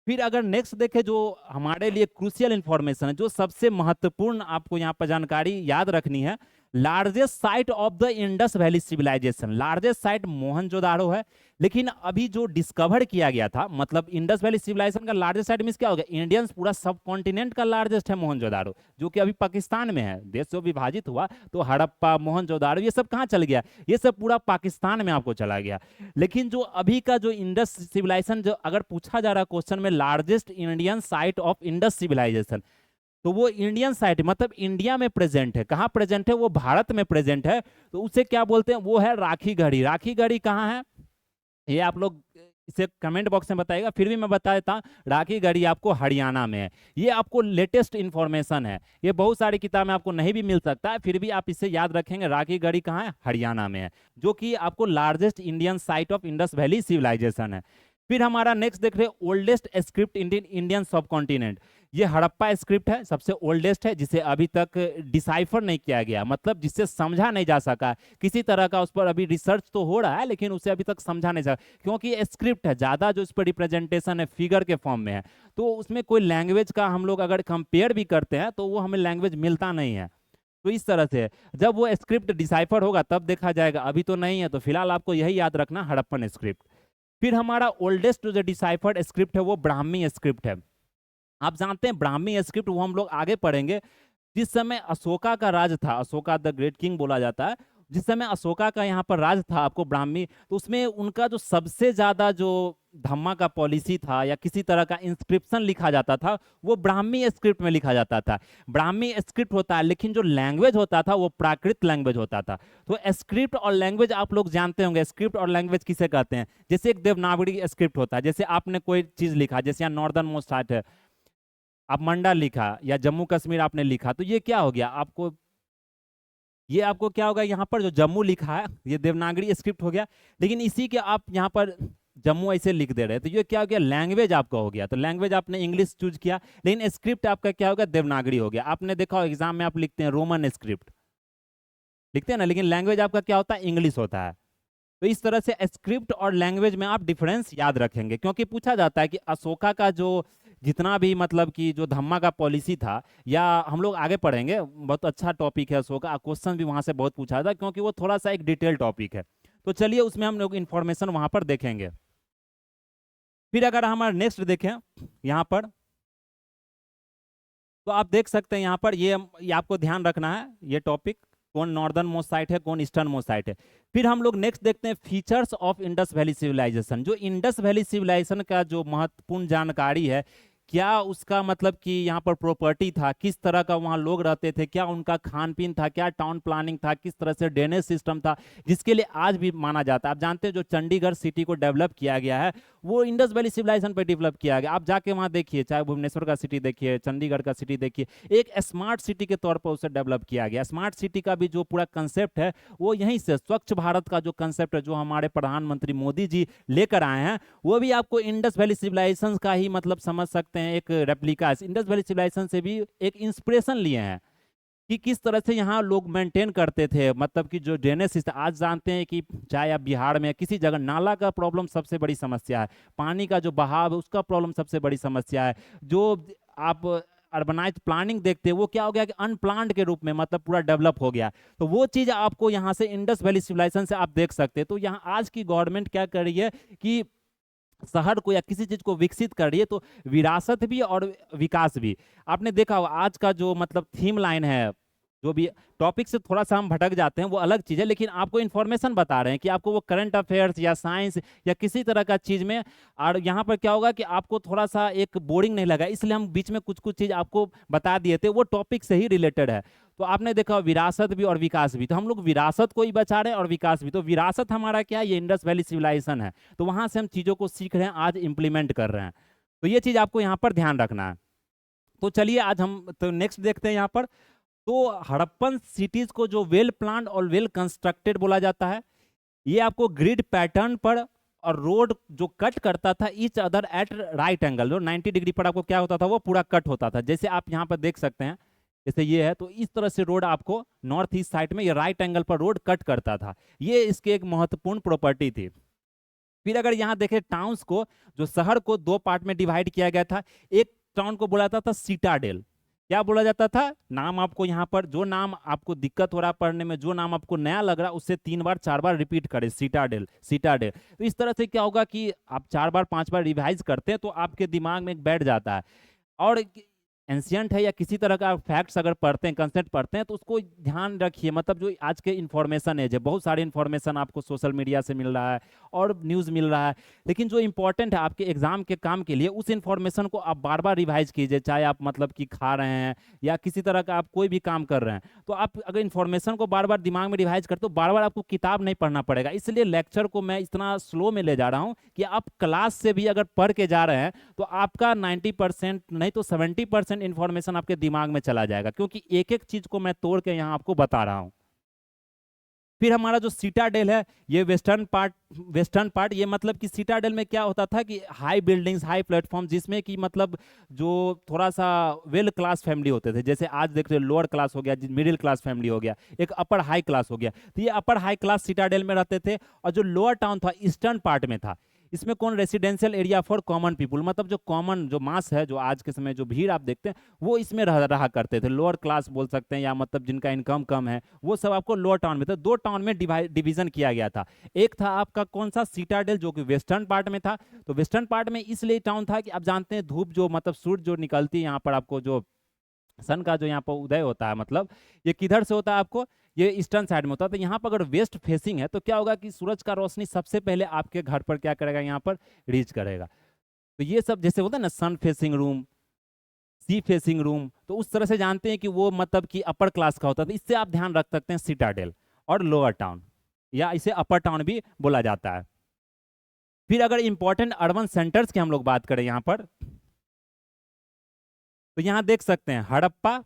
फिर अगर नेक्स्ट देखें, जो हमारे लिए क्रूशियल इंफॉर्मेशन है, जो सबसे महत्वपूर्ण आपको यहाँ पर जानकारी याद रखनी है, largest site of the Indus valley civilisation, largest site Mohenjodaro है। लेकिन अभी जो डिस्कवर किया गया था, मतलब इंडस वैली सिविलाइजेशन का लार्जेस्ट साइट मींस क्या हो गया, इंडियंस पूरा सब कॉन्टिनेंट का लार्जेस्ट है मोहनजोदाड़ो, जो कि अभी पाकिस्तान में है। देश जो विभाजित हुआ तो हड़प्पा, मोहनजोदाड़ो, ये सब कहाँ चल गया, ये सब पूरा पाकिस्तान में आपको चला गया। लेकिन जो अभी का जो इंडस सिविलाइजेशन, जो अगर पूछा जा रहा क्वेश्चन में largest Indian site of Indus civilisation, तो वो इंडियन साइट मतलब इंडिया में प्रेजेंट है। कहाँ प्रेजेंट है, वो भारत में प्रेजेंट है। तो उसे क्या बोलते हैं, वो है राखी गढ़ी। राखी गढ़ी कहाँ है, ये आप लोग इसे कमेंट बॉक्स में बताइएगा, फिर भी मैं बता देता हूँ। राखी गढ़ी आपको हरियाणा में है। ये आपको लेटेस्ट इंफॉर्मेशन है, ये बहुत सारी किताब में आपको नहीं भी मिल सकता है, फिर भी आप इसे याद रखेंगे। राखी गढ़ी कहाँ है, हरियाणा में है, जो कि आपको largest Indian site of Indus valley civilisation है। फिर हमारा नेक्स्ट देख रहे हैं oldest script Indian subcontinent. ये हड़प्पा स्क्रिप्ट है, सबसे ओल्डेस्ट है, जिसे अभी तक डिसाइफर नहीं किया गया, मतलब जिससे समझा नहीं जा सका किसी तरह का। उस पर अभी रिसर्च तो हो रहा है, लेकिन उसे अभी तक समझा नहीं जा, क्योंकि स्क्रिप्ट है, ज़्यादा जो इस पर रिप्रेजेंटेशन है फिगर के फॉर्म में है। तो उसमें कोई लैंग्वेज का हम लोग अगर कंपेयर भी करते हैं तो वो हमें लैंग्वेज मिलता नहीं है। तो इस तरह से जब वो स्क्रिप्ट डिसाइफर होगा तब देखा जाएगा, अभी तो नहीं है। तो फिलहाल आपको यही याद रखना, हड़प्पन स्क्रिप्ट। फिर हमारा ओल्डेस्ट जो डिसाइफर्ड स्क्रिप्ट है वो ब्राह्मी स्क्रिप्ट है। आप जानते हैं ब्राह्मी स्क्रिप्ट वो हम लोग आगे पढ़ेंगे। जिस समय अशोका का राज था, अशोका द ग्रेट किंग बोला जाता है, जिस समय अशोका का यहाँ पर राज था आपको ब्राह्मी, तो उसमें उनका जो सबसे ज्यादा जो धम्मा का पॉलिसी था या किसी तरह का इंस्क्रिप्शन लिखा जाता था, वो ब्राह्मी स्क्रिप्ट में लिखा जाता था। ब्राह्मी स्क्रिप्ट होता है, लेकिन जो लैंग्वेज होता था वो प्राकृत लैंग्वेज होता था। तो स्क्रिप्ट और लैंग्वेज आप लोग जानते होंगे, स्क्रिप्ट और लैंग्वेज किसे कहते हैं। जैसे एक देवनागरी स्क्रिप्ट होता है, जैसे आपने कोई चीज लिखा, जैसे यहाँ नॉर्दर्न मोस्ट साइट है, आप मंडा लिखा या जम्मू कश्मीर आपने लिखा, तो ये क्या हो गया आपको, ये आपको क्या होगा, यहाँ पर जो जम्मू लिखा है ये देवनागरी स्क्रिप्ट हो गया, लेकिन इसी के आप यहाँ पर जम्मू ऐसे लिख दे रहे, तो ये क्या हो गया, लैंग्वेज आपका हो गया। तो लैंग्वेज आपने इंग्लिश चूज किया, लेकिन स्क्रिप्ट आपका क्या होगा, देवनागरी हो गया। आपने देखा एग्जाम में आप लिखते हैं रोमन स्क्रिप्ट लिखते हैं ना, लेकिन लैंग्वेज आपका क्या होता है, इंग्लिश होता है। तो इस तरह से स्क्रिप्ट और लैंग्वेज में आप डिफरेंस याद रखेंगे, क्योंकि पूछा जाता है कि अशोका का जो जितना भी मतलब कि जो धम्मा का पॉलिसी था, या हम लोग आगे पढ़ेंगे, बहुत अच्छा टॉपिक है अशोका, क्वेश्चन भी वहां से बहुत पूछा था, क्योंकि वो थोड़ा सा एक डिटेल टॉपिक है। तो चलिए उसमें हम लोग इन्फॉर्मेशन वहां पर देखेंगे। फिर अगर हमारा नेक्स्ट देखें यहाँ पर, तो आप देख सकते हैं यहाँ पर ये आपको ध्यान रखना है, ये टॉपिक कौन नॉर्दर्न मोस्ट साइट है, कौन ईस्टर्न मोस्ट साइट है। फिर हम लोग नेक्स्ट देखते हैं features of Indus valley civilisation. जो इंडस वैली सिविलाइजेशन का जो महत्वपूर्ण जानकारी है, क्या उसका मतलब कि यहाँ पर प्रॉपर्टी था, किस तरह का वहाँ लोग रहते थे, क्या उनका खान पीन था, क्या टाउन प्लानिंग था, किस तरह से ड्रेनेज सिस्टम था, जिसके लिए आज भी माना जाता है। आप जानते हैं जो चंडीगढ़ सिटी को डेवलप किया गया है वो इंडस वैली सिविलाइजेशन पर डेवलप किया गया। आप जाके वहाँ देखिए, चाहे भुवनेश्वर का सिटी देखिए, चंडीगढ़ का सिटी देखिए, एक स्मार्ट सिटी के तौर पर उसे डेवलप किया गया। स्मार्ट सिटी का भी जो पूरा कंसेप्ट है वो यहीं से, स्वच्छ भारत का जो कंसेप्ट है जो हमारे प्रधानमंत्री मोदी जी लेकर आए हैं, वो भी आपको इंडस वैली सिविलाइजेशन का ही मतलब समझ सकते हैं, एक रेप्लिका। इंडस वैली सिविलाइजेशन से भी एक इंस्पिरेशन लिए हैं कि किस तरह से यहाँ लोग मेंटेन करते थे, मतलब कि जो ड्रेनेज सिस्टम, आज जानते हैं कि चाहे आप बिहार में किसी जगह नाला का प्रॉब्लम सबसे बड़ी समस्या है, पानी का जो बहाव है उसका प्रॉब्लम सबसे बड़ी समस्या है। जो आप अर्बनाइज प्लानिंग देखते हैं वो क्या हो गया कि अनप्लान्ड के रूप में मतलब पूरा डेवलप हो गया। तो वो चीज़ आपको यहाँ से इंडस वैली सिविलाइजेशन से आप देख सकते हैं। तो यहाँ आज की गवर्नमेंट क्या कर रही है कि शहर को या किसी चीज को विकसित कर रही है, तो विरासत भी और विकास भी। आपने देखा होगा आज का जो मतलब थीम लाइन है, जो भी टॉपिक से थोड़ा सा हम भटक जाते हैं वो अलग चीज है, लेकिन आपको इन्फॉर्मेशन बता रहे हैं कि आपको वो करंट अफेयर्स या साइंस या किसी तरह का चीज में, और यहाँ पर क्या होगा कि आपको थोड़ा सा एक बोरिंग नहीं लगा, इसलिए हम बीच में कुछ कुछ चीज आपको बता दिए थे, वो टॉपिक से ही रिलेटेड है। तो आपने देखा विरासत भी और विकास भी, तो हम लोग विरासत को ही बचा रहे हैं और विकास भी। तो विरासत हमारा क्या है, ये इंडस वैली सिविलाइजेशन है, तो वहां से हम चीजों को सीख रहे हैं, आज इंप्लीमेंट कर रहे हैं। तो ये चीज आपको यहाँ पर ध्यान रखना है। तो चलिए आज हम तो नेक्स्ट देखते हैं यहाँ पर। तो हड़प्पन सिटीज को जो वेल प्लान्ड और वेल कंस्ट्रक्टेड बोला जाता है। ये आपको ग्रिड पैटर्न पर और रोड जो कट करता था each other at right angle, जो 90 डिग्री पर आपको क्या होता था वो पूरा कट होता था। जैसे आप यहाँ पर देख सकते हैं, जैसे ये है, तो इस तरह से रोड आपको नॉर्थ ईस्ट साइड में ये राइट एंगल पर रोड कट करता था। ये इसकी एक महत्वपूर्ण प्रॉपर्टी थी। फिर अगर यहाँ देखें टाउन्स को, जो शहर को दो पार्ट में डिवाइड किया गया था। एक टाउन को बोला जाता था सीटाडेल। क्या बोला जाता था, नाम आपको यहाँ पर जो नाम आपको दिक्कत हो रहा है पढ़ने में, जो नाम आपको नया लग रहा है उससे 3 बार 4 बार रिपीट करें, सीटाडेल सीटाडेल। तो इस तरह से क्या होगा कि आप 4 बार 5 बार रिवाइज करते हैं तो आपके दिमाग में बैठ जाता है। और एंशियंट है या किसी तरह का फैक्ट्स अगर पढ़ते हैं, कंसेप्ट पढ़ते हैं, तो उसको ध्यान रखिए। मतलब जो आज के इन्फॉर्मेशन एज है, बहुत सारी इन्फॉर्मेशन आपको सोशल मीडिया से मिल रहा है और न्यूज़ मिल रहा है, लेकिन जो इंपॉर्टेंट है आपके एग्जाम के काम के लिए, उस इन्फॉर्मेशन को आप बार बार रिवाइज कीजिए। चाहे आप मतलब कि खा रहे हैं या किसी तरह का आप कोई भी काम कर रहे हैं, तो आप अगर इन्फॉर्मेशन को बार बार दिमाग में रिवाइज करते हो, बार बार आपको किताब नहीं पढ़ना पड़ेगा। इसलिए लेक्चर को मैं इतना स्लो में ले जा रहा हूँ कि आप क्लास से भी अगर पढ़ के जा रहे हैं तो आपका 90% नहीं तो 70% इंफॉर्मेशन आपके दिमाग में चला जाएगा, क्योंकि एक एक चीज को मैं तोड़ के यहाँ आपको बता रहा हूँ। फिर हमारा जो सीटाडेल है, ये वेस्टर्न पार्ट ये मतलब कि सीटाडेल में क्या होता था कि हाई बिल्डिंग्स, हाई प्लेटफॉर्म, जिसमें कि मतलब जो थोड़ा सा वेल क्लास फैमिली होते थे। जैसे आज देख रहे हो लोअर क्लास हो गया, मिडिल क्लास फैमिली हो गया, एक अपर हाई क्लास हो गया। तो ये अपर हाई क्लास सीटाडेल में रहते थे। और जो लोअर टाउन था ईस्टर्न पार्ट में था, इसमें कौन, residential area for common people, मतलब जो कॉमन जो मास है, जो आज के समय जो भीड़ आप देखते हैं वो इसमें रहा करते थे। लोअर क्लास बोल सकते हैं, या मतलब जिनका इनकम कम है, वो सब आपको लोअर टाउन में था। दो टाउन में डिवीजन किया गया था। एक था आपका कौन सा, सीटाडेल, जो कि वेस्टर्न पार्ट में था। तो वेस्टर्न पार्ट में इसलिए टाउन था कि आप जानते हैं धूप जो मतलब सूर्य जो निकलती है यहाँ पर, आपको जो सन का जो यहाँ पर उदय होता है, मतलब ये किधर से होता है, आपको ये ईस्टर्न साइड में होता है। तो यहाँ पर अगर वेस्ट फेसिंग है तो क्या होगा कि सूरज का रोशनी सबसे पहले आपके घर पर क्या करेगा, यहाँ पर रीच करेगा। तो ये सब जैसे होता है ना, sun facing room, sea facing room, तो उस तरह से जानते हैं कि वो मतलब कि अपर क्लास का होता है। तो इससे आप ध्यान रख सकते हैं सिटाडेल और लोअर टाउन, या इसे अपर टाउन भी बोला जाता है। फिर अगर इंपॉर्टेंट अर्बन सेंटर्स की हम लोग बात करें यहाँ पर, तो यहाँ देख सकते हैं हड़प्पा,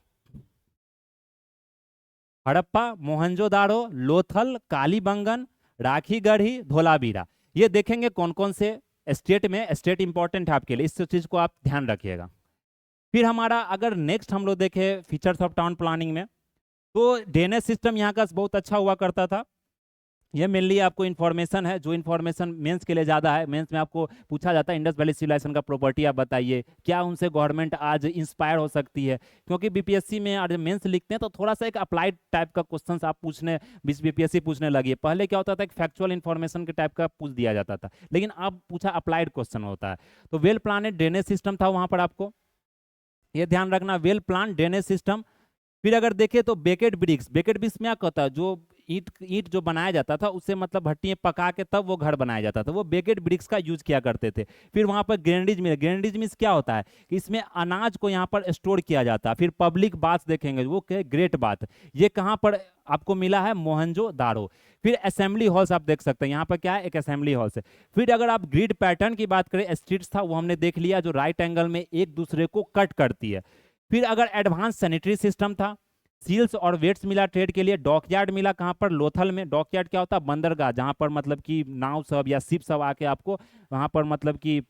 हड़प्पा, मोहनजोदाड़ो, लोथल, कालीबंगन, राखीगढ़ी, धोलावीरा। ये देखेंगे कौन कौन से स्टेट में, स्टेट इंपॉर्टेंट है आपके लिए, इस चीज को आप ध्यान रखिएगा। फिर हमारा अगर नेक्स्ट हम लोग देखें फीचर्स ऑफ टाउन प्लानिंग में, तो ड्रेनेज सिस्टम यहाँ का बहुत अच्छा हुआ करता था। ये मेनली आपको इन्फॉर्मेशन है, जो इन्फॉर्मेशन मेंस के लिए ज़्यादा है। मेंस में आपको पूछा जाता है इंडस वैली सिविलाइजेशन का प्रॉपर्टी आप बताइए, क्या उनसे गवर्नमेंट आज इंस्पायर हो सकती है। क्योंकि बीपीएससी में आज मेंस लिखते हैं तो थोड़ा सा एक अप्लाइड टाइप का क्वेश्चन आप पूछने बीपीएससी पूछने लगी है। पहले क्या होता था, एक फैक्चुअल इन्फॉर्मेशन के टाइप का पूछ दिया जाता था, लेकिन अब पूछा अप्लाइड क्वेश्चन होता है। तो वेल प्लान ड्रेनेज सिस्टम था वहाँ पर, आपको ये ध्यान रखना, वेल प्लान ड्रेनेज सिस्टम। फिर अगर देखें तो बेकेट ब्रिक्स, बेकेट ब्रिक्स में क्या होता है, जो ईंट जो बनाया जाता था उससे मतलब भट्टियाँ पका के तब वो घर बनाया जाता था, वो बेकेट ब्रिक्स का यूज किया करते थे। फिर वहाँ पर ग्रेनेडिज मिल, ग्रेनेडिज मीन्स क्या होता है कि इसमें अनाज को यहाँ पर स्टोर किया जाता है। फिर पब्लिक बाथ देखेंगे, वो क्या ग्रेट बाथ, ये कहाँ पर आपको मिला है, मोहनजोदाड़ो। फिर असेंबली हॉल्स आप देख सकते हैं, यहाँ पर क्या है, एक असेंबली हॉल्स है। फिर अगर आप ग्रिड पैटर्न की बात करें, स्ट्रीट्स था वो हमने देख लिया, जो राइट एंगल में एक दूसरे को कट करती है। फिर अगर एडवांस सैनिटरी सिस्टम था, सील्स और वेट्स मिला ट्रेड के लिए। डॉकयार्ड मिला कहाँ पर, लोथल में। डॉकयार्ड क्या होता है, बंदरगाह, जहाँ पर मतलब कि नाव सब या शिप सब आके आपको वहाँ पर मतलब कि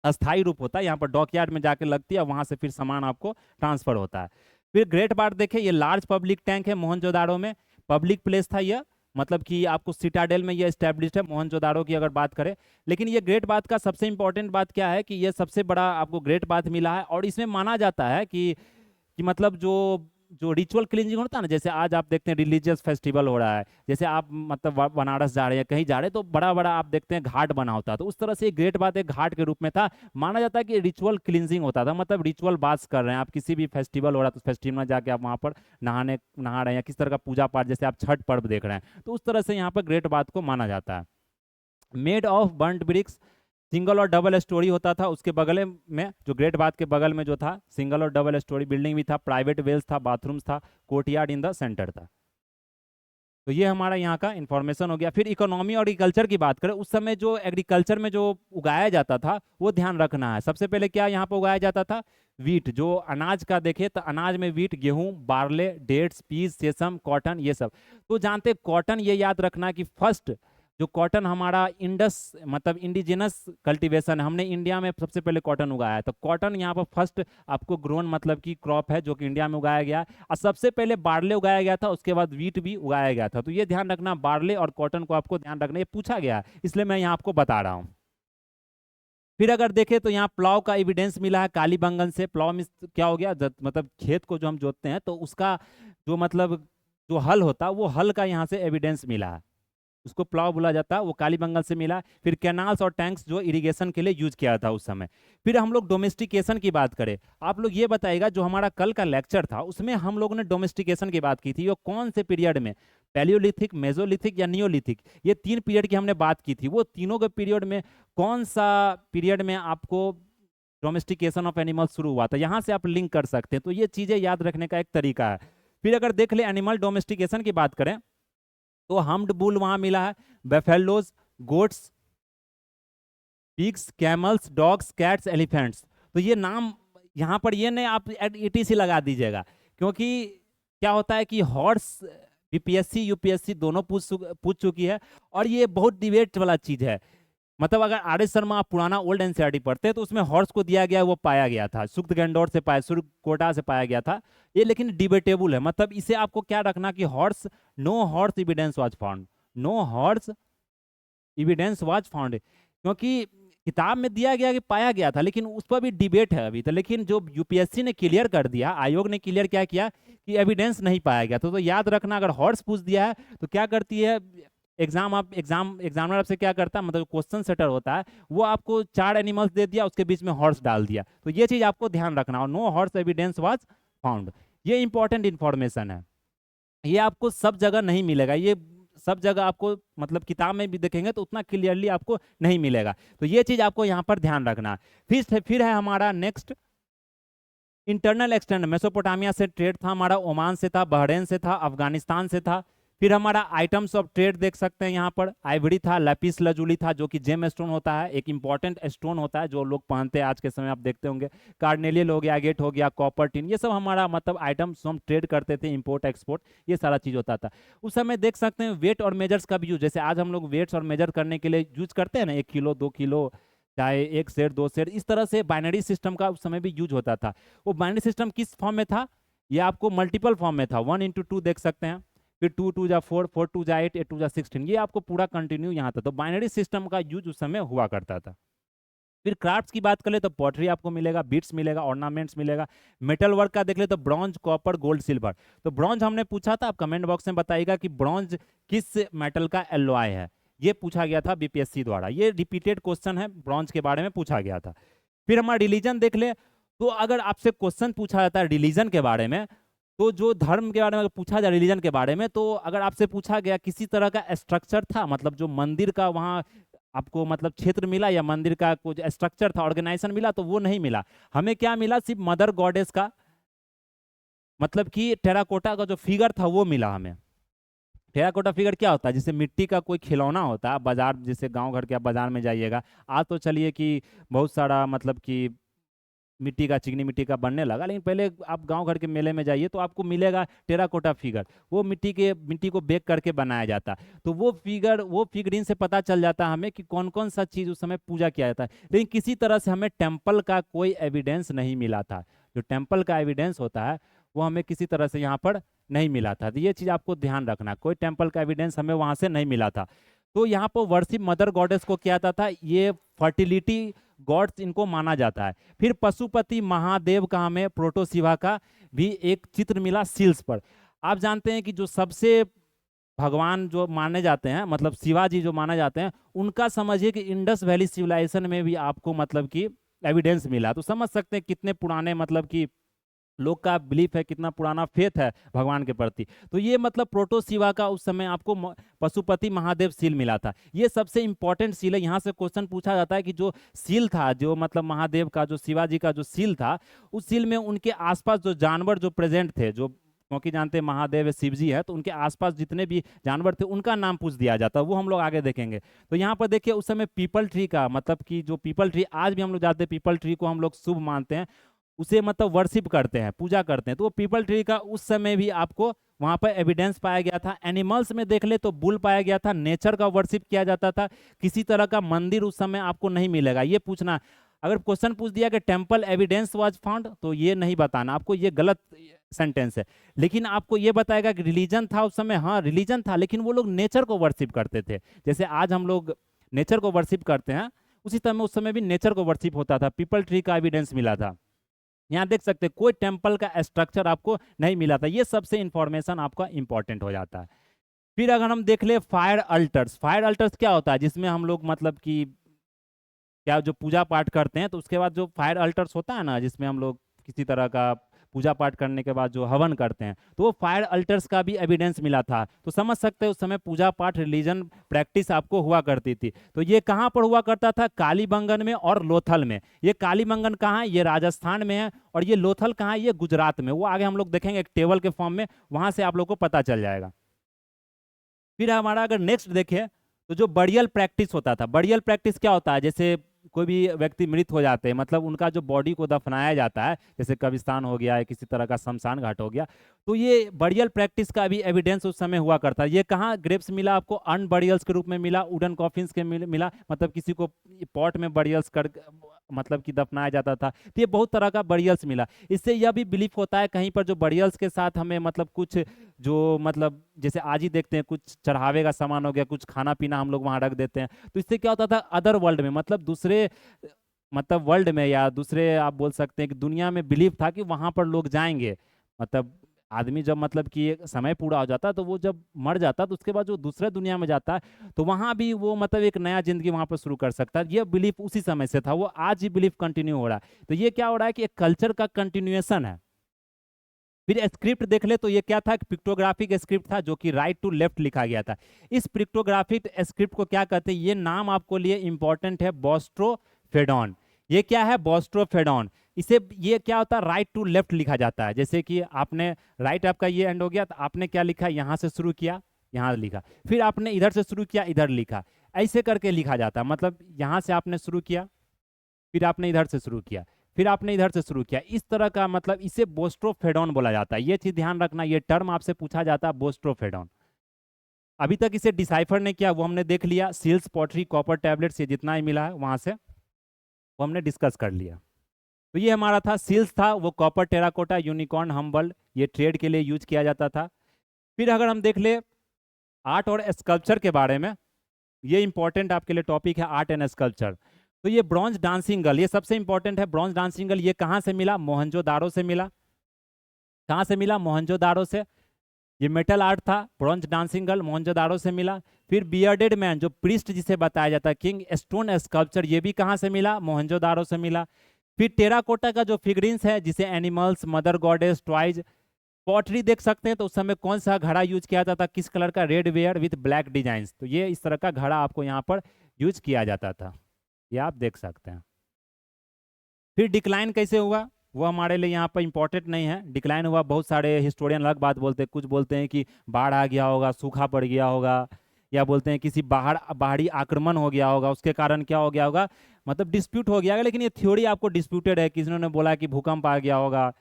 अस्थाई रूप होता है, यहाँ पर डॉकयार्ड में जाके लगती है, वहाँ से फिर सामान आपको ट्रांसफर होता है। फिर ग्रेट बार देखें, ये लार्ज पब्लिक टैंक है मोहनजोदाड़ो में, पब्लिक प्लेस था यह, मतलब कि आपको सिटाडेल में ये स्टैब्लिश्ड है मोहनजोदाड़ो की अगर बात करें। लेकिन ये ग्रेट बात का सबसे इंपॉर्टेंट बात क्या है कि ये सबसे बड़ा आपको ग्रेट बात मिला है, और इसमें माना जाता है कि मतलब जो जो रिचुअल क्लींजिंग होता है ना, जैसे आज आप देखते हैं रिलीजियस फेस्टिवल हो रहा है, जैसे आप मतलब बनारस जा रहे हैं, कहीं जा रहे हैं, तो बड़ा बड़ा आप देखते हैं घाट बना होता है, तो उस तरह से ग्रेट बात एक घाट के रूप में था। माना जाता है कि रिचुअल क्लींजिंग होता था, मतलब रिचुअल बात कर रहे हैं आप, किसी भी फेस्टिवल हो रहा है तो फेस्टिवल में जाके आप वहाँ पर नहा रहे हैं, या किस तरह का पूजा पाठ, जैसे आप छठ पर्व देख रहे हैं, तो उस तरह से यहाँ पर ग्रेट बात को माना जाता है। Made of burnt bricks, single और डबल स्टोरी होता था, उसके बगल में जो ग्रेट बाथ के बगल में जो था सिंगल और डबल स्टोरी बिल्डिंग भी था, प्राइवेट वेल्स था, बाथरूम्स था, कोर्टयार्ड इन द सेंटर था। तो ये हमारा यहाँ का इंफॉर्मेशन हो गया। फिर इकोनॉमी और एग्रीकल्चर की बात करें, उस समय जो एग्रीकल्चर में जो उगाया जाता था वो ध्यान रखना है। सबसे पहले क्या यहाँ पर उगाया जाता था, वीट, जो अनाज का देखे तो अनाज में वीट, गेहूं, barley, dates, peas, sesame, cotton, ये सब। तो जानते कॉटन, ये याद रखना कि फर्स्ट जो कॉटन हमारा इंडस मतलब इंडिजिनस कल्टीवेशन है, हमने इंडिया में सबसे पहले कॉटन उगाया है, तो कॉटन यहाँ पर फर्स्ट आपको ग्रोन मतलब की क्रॉप है जो कि इंडिया में उगाया गया। और सबसे पहले बार्ले उगाया गया था, उसके बाद वीट भी उगाया गया था। तो ये ध्यान रखना, बार्ले और कॉटन को आपको ध्यान रखना, ये पूछा गया इसलिए मैं यहाँ आपको बता रहा हूँ। फिर अगर देखें तो यहाँ प्लाव का एविडेंस मिला है कालीबंगन से। प्लाव में क्या हो गया, मतलब खेत को जो हम जोतते हैं तो उसका जो मतलब जो हल होता है वो हल का यहाँ से एविडेंस मिला है, उसको प्लाव बोला जाता है, वो कालीबंगन से मिला। फिर कैनाल्स और टैंक्स जो इरिगेशन के लिए यूज किया था उस समय। फिर हम लोग डोमेस्टिकेशन की बात करें, आप लोग ये बताइएगा जो हमारा कल का लेक्चर था उसमें हम लोगों ने डोमेस्टिकेशन की बात की थी, वो कौन से पीरियड में, पैलियोलिथिक, मेजोलिथिक या नियोलिथिक, ये 3 पीरियड की हमने बात की थी। वो तीनों के पीरियड में कौन सा पीरियड में आपको डोमेस्टिकेशन ऑफ एनिमल्स शुरू हुआ था, यहाँ से आप लिंक कर सकते हैं। तो ये चीजें याद रखने का एक तरीका है। फिर अगर देख ले एनिमल डोमेस्टिकेशन की बात करें तो हम्ड बुल वहां मिला है, buffaloes, goats, pigs, camels, dogs, cats, elephants. तो ये नाम यहाँ पर ये नहीं आप ईटीसी लगा दीजिएगा, क्योंकि क्या होता है कि हॉर्स बीपीएससी यूपीएससी दोनों पूछ चुकी है, और ये बहुत डिबेट वाला चीज है। मतलब अगर आर एस शर्मा आप पुराना ओल्ड एनसीईआरटी पढ़ते हैं तो उसमें हॉर्स को दिया गया, वो पाया गया था, सुक्त गैंडोर से पाया, सुरकोटा से पाया गया था। ये लेकिन डिबेटेबल है, मतलब इसे आपको क्या रखना कि horse, no horse evidence was found, no horse evidence was found, क्योंकि किताब में दिया गया कि पाया गया था, लेकिन उस पर भी डिबेट है अभी तो। लेकिन जो यूपीएससी ने क्लियर कर दिया, आयोग ने क्लियर क्या किया कि एविडेंस नहीं पाया गया। तो याद रखना, अगर हॉर्स पूछ दिया है तो क्या करती है एग्जामिनर आपसे क्या करता है, मतलब क्वेश्चन सेटर होता है, वो आपको 4 एनिमल्स दे दिया, उसके बीच में हॉर्स डाल दिया। तो ये चीज आपको ध्यान रखना, और no horse evidence was found, ये इंपॉर्टेंट इंफॉर्मेशन है। ये आपको सब जगह नहीं मिलेगा, ये सब जगह आपको मतलब किताब में भी देखेंगे तो उतना क्लियरली आपको नहीं मिलेगा। तो ये चीज आपको यहाँ पर ध्यान रखना। फिर है हमारा नेक्स्ट इंटरनल एक्सटेंड, मेसोपोटामिया से ट्रेड था हमारा, ओमान से था, बहरेन से था, अफगानिस्तान से था। फिर हमारा आइटम्स ऑफ ट्रेड देख सकते हैं, यहाँ पर आइवरी था, लैपिस लजूली था जो कि जेम स्टोन होता है, एक इंपॉर्टेंट स्टोन होता है जो लोग पहनते हैं आज के समय, आप देखते होंगे। कार्नेलियल हो गया, एगेट हो गया, कॉपर टिन, ये सब हमारा मतलब आइटम्स हम ट्रेड करते थे, इंपोर्ट एक्सपोर्ट, ये सारा चीज होता था उस समय। देख सकते हैं वेट और मेजर्स का भी यूज, जैसे आज हम लोग वेट्स और मेजर करने के लिए यूज करते हैं ना, 1 किलो 2 किलो, चाहे 1 सेर 2 सेर, इस तरह से बाइनरी सिस्टम का उस समय भी यूज होता था। वो बाइनरी सिस्टम किस फॉर्म में था, ये आपको मल्टीपल फॉर्म में था, 1 into 2 देख सकते हैं, फिर 2 2 जा 4, 4 2 जा 8, 8 2 जा 16, ये आपको पूरा कंटिन्यू यहाँ था। तो बाइनरी सिस्टम का यूज उस समय हुआ करता था। फिर क्राफ्ट्स की बात करें तो पॉटरी आपको मिलेगा, बीट्स मिलेगा, ऑर्नामेंट्स मिलेगा। मेटल वर्क का देख ले तो ब्रॉन्ज, कॉपर, गोल्ड, सिल्वर। तो ब्रॉन्ज हमने पूछा था, आप कमेंट बॉक्स में बताइएगा कि ब्रॉन्ज किस मेटल का एलॉय है, ये पूछा गया था बीपीएससी द्वारा, ये रिपीटेड क्वेश्चन है, ब्रॉन्ज के बारे में पूछा गया था। फिर हमारा रिलीजन देख ले, तो अगर आपसे क्वेश्चन पूछा जाता है रिलीजन के बारे में, तो जो धर्म के बारे में अगर पूछा जाए रिलीजन के बारे में, तो अगर आपसे पूछा गया किसी तरह का स्ट्रक्चर था, मतलब जो मंदिर का वहाँ आपको मतलब क्षेत्र मिला या मंदिर का कुछ स्ट्रक्चर था, ऑर्गेनाइजेशन मिला, तो वो नहीं मिला। हमें क्या मिला, सिर्फ मदर गॉडेस का मतलब कि टेराकोटा का जो फिगर था वो मिला हमें। टेराकोटा फिगर क्या होता है, जैसे मिट्टी का कोई खिलौना होता है, बाजार जैसे गांव घर के आप बाजार में जाइएगा, आज तो चलिए कि बहुत सारा मतलब कि मिट्टी का, चिकनी मिट्टी का बनने लगा, लेकिन पहले आप गांव घर के मेले में जाइए तो आपको मिलेगा टेराकोटा फिगर, वो मिट्टी को बेक करके बनाया जाता। तो वो फिगर, वो फिगरिन से पता चल जाता है हमें कि कौन कौन सा चीज़ उस समय पूजा किया जाता है। लेकिन किसी तरह से हमें टेम्पल का कोई एविडेंस नहीं मिला था, जो टेम्पल का एविडेंस होता है वो हमें किसी तरह से यहाँ पर नहीं मिला था। तो ये चीज़ आपको ध्यान रखना, कोई टेम्पल का एविडेंस हमें वहाँ से नहीं मिला था। तो यहाँ पर वर्शिप मदर गॉडेस को किया जाता था, ये फर्टिलिटी गॉड्स इनको माना जाता है। फिर पशुपति महादेव का हमें प्रोटोशिवा का भी एक चित्र मिला सील्स पर। आप जानते हैं कि जो सबसे भगवान जो माने जाते हैं, मतलब शिवाजी जो माने जाते हैं, उनका समझिए कि इंडस वैली सिविलाइजेशन में भी आपको मतलब कि एविडेंस मिला। तो समझ सकते हैं कितने पुराने मतलब कि लोग का बिलीफ है, कितना पुराना फेथ है भगवान के प्रति। तो ये मतलब प्रोटो शिवा का उस समय आपको पशुपति महादेव सील मिला था, ये सबसे इंपॉर्टेंट सील है। यहाँ से क्वेश्चन पूछा जाता है कि जो सील था, जो मतलब महादेव का, जो शिवाजी का जो सील था, उस सील में उनके आसपास जो जानवर जो प्रेजेंट थे, जो क्योंकि जानते हैं महादेव है, शिव जी है, तो उनके आसपास जितने भी जानवर थे उनका नाम पूछ दिया जाता है, वो हम लोग आगे देखेंगे। तो यहाँ पर देखिए उस समय पीपल ट्री का मतलब कि जो पीपल ट्री आज भी हम लोग जाते हैं, पीपल ट्री को हम लोग शुभ मानते हैं, उसे मतलब वर्शिप करते हैं, पूजा करते हैं। तो वो पीपल ट्री का उस समय भी आपको वहां पर एविडेंस पाया गया था। एनिमल्स में देख ले तो बुल पाया गया था, नेचर का वर्शिप किया जाता था। किसी तरह का मंदिर उस समय आपको नहीं मिलेगा। ये पूछना, अगर क्वेश्चन पूछ दिया कि टेम्पल एविडेंस वाज फाउंड, तो ये नहीं बताना आपको, ये गलत सेंटेंस है। लेकिन आपको ये बताएगा कि रिलीजन था उस समय, हाँ रिलीजन था, लेकिन वो लोग नेचर को वर्शिप करते थे। जैसे आज हम लोग नेचर को वर्शिप करते हैं, उसी समय उस समय भी नेचर को वर्शिप होता था। पीपल ट्री का एविडेंस मिला था। यहाँ देख सकते हैं कोई टेम्पल का स्ट्रक्चर आपको नहीं मिला था। ये सबसे इंफॉर्मेशन आपका इंपॉर्टेंट हो जाता है। फिर अगर हम देख ले फायर अल्टर्स, फायर अल्टर्स क्या होता है, जिसमें हम लोग मतलब कि क्या जो पूजा पाठ करते हैं, तो उसके बाद जो फायर अल्टर्स होता है ना, जिसमें हम लोग किसी तरह का पूजा पाठ करने के बाद जो हवन करते हैं, तो वो फायर अल्टर्स का भी एविडेंस मिला था। तो समझ सकते हैं उस समय पूजा पाठ रिलीजन प्रैक्टिस आपको हुआ करती थी। तो ये कहाँ पर हुआ करता था, कालीबंगन में और लोथल में। ये कालीबंगन कहाँ है, ये राजस्थान में है, और ये लोथल कहाँ है, ये गुजरात में। वो आगे हम लोग देखेंगे एक टेबल के फॉर्म में, वहां से आप लोग को पता चल जाएगा। फिर हमारा अगर नेक्स्ट देखें तो जो बरियल प्रैक्टिस होता था, बरियल प्रैक्टिस क्या होता है, जैसे कोई भी व्यक्ति मृत हो जाते हैं, मतलब उनका जो बॉडी को दफनाया जाता है, जैसे कब्रिस्तान हो गया है, किसी तरह का शमशान घाट हो गया, तो ये बरियल प्रैक्टिस का भी एविडेंस उस समय हुआ करता है। ये कहाँ ग्रेप्स मिला आपको, अर्न बरियल्स के रूप में मिला, वुडन कॉफिन्स के मिला, मतलब किसी को पॉट में बरियल्स कर मतलब कि दफनाया जाता था। तो ये बहुत तरह का बरियल्स मिला। इससे यह भी बिलीफ होता है कहीं पर जो बरियल्स के साथ हमें मतलब कुछ जो मतलब जैसे आज ही देखते हैं कुछ चढ़ावे का सामान हो गया, कुछ खाना पीना हम लोग वहां रख देते हैं, तो इससे क्या होता था अदर वर्ल्ड में, मतलब दूसरे मतलब वर्ल्ड में या दूसरे आप बोल सकते हैं कि दुनिया में बिलीव था कि वहां पर लोग जाएंगे। मतलब आदमी जब मतलब कि एक समय पूरा हो जाता तो वो जब मर जाता तो उसके बाद जो दूसरे दुनिया में जाता है तो वहां भी वो मतलब एक नया जिंदगी वहां पर शुरू कर सकता है। ये बिलीफ उसी समय से था, वो आज ही बिलीफ कंटिन्यू हो रहा है। तो ये क्या हो रहा है कि एक कल्चर का कंटिन्यूएशन है। फिर स्क्रिप्ट देख ले तो ये क्या था, पिक्टोग्राफिक स्क्रिप्ट था जो कि राइट टू लेफ्ट लिखा गया था। इस पिक्टोग्राफिक स्क्रिप्ट को क्या कहते हैं, ये नाम आपको लिए इंपॉर्टेंट है, बोस्ट्रोफेडॉन। ये क्या है, बोस्ट्रोफेडॉन। इसे ये क्या होता है, राइट टू लेफ्ट लिखा जाता है। जैसे कि आपने राइट आपका ये एंड हो गया तो आपने क्या लिखा, यहाँ से शुरू किया, यहाँ लिखा, फिर आपने इधर से शुरू किया, इधर लिखा, ऐसे करके लिखा जाता है। मतलब यहाँ से आपने शुरू किया, फिर आपने इधर से शुरू किया, फिर आपने इधर से शुरू किया, इस तरह का, मतलब इसे बोस्ट्रोफेडोन बोला जाता है। ये चीज ध्यान रखना, ये टर्म आपसे पूछा जाता है, बोस्ट्रोफेडोन। अभी तक इसे डिसाइफर नहीं किया, वो हमने देख लिया, सील्स, पॉटरी, कॉपर टैबलेट्स, ये जितना ही मिला है वहां से वो हमने डिस्कस कर लिया। तो ये हमारा था, सील्स था वो कॉपर, टेराकोटा, यूनिकॉर्न, हम्बल, ये ट्रेड के लिए यूज किया जाता था। फिर अगर हम देख ले आर्ट और स्कल्पचर के बारे में, ये इंपॉर्टेंट आपके लिए टॉपिक है, आर्ट एंड स्कल्पचर। तो ये ब्रॉन्ज डांसिंग गर्ल, ये सबसे इंपॉर्टेंट है। ब्रॉन्ज डांसिंग गर्ल ये कहाँ से मिला? मोहनजोदारो से मिला। कहाँ से मिला? मोहनजोदारो से। ये मेटल आर्ट था, ब्रॉन्ज डांसिंग गर्ल मोहनजोदारो से मिला। फिर बियर्डेड मैन, जो प्रीस्ट जिसे बताया जाता है, किंग स्टोन स्कल्पचर, ये भी कहाँ से मिला? मोहनजोदारो से मिला। फिर टेराकोटा का जो फिगरिन्स है, जिसे animals, mother goddess, toys, pottery देख सकते हैं, तो उस समय कौन सा घड़ा यूज किया जाता था, किस कलर का? Red ware with black design. तो ये इस तरह का घड़ा आपको यहाँ पर यूज किया जाता था, ये आप देख सकते हैं। फिर डिक्लाइन कैसे हुआ, वो हमारे लिए यहाँ पर इंपॉर्टेंट नहीं है। डिक्लाइन हुआ, बहुत सारे हिस्टोरियन अलग बात बोलते हैं, कुछ बोलते हैं कि बाढ़ आ गया होगा, सूखा पड़ गया होगा, या बोलते हैं किसी बाहरी आक्रमण हो गया होगा, उसके कारण क्या हो गया होगा, मतलब डिस्प्यूट हो गया होगा। लेकिन ये थ्योरी आपको डिस्प्यूटेड है, किसी ने बोला कि भूकंप आ गया होगा,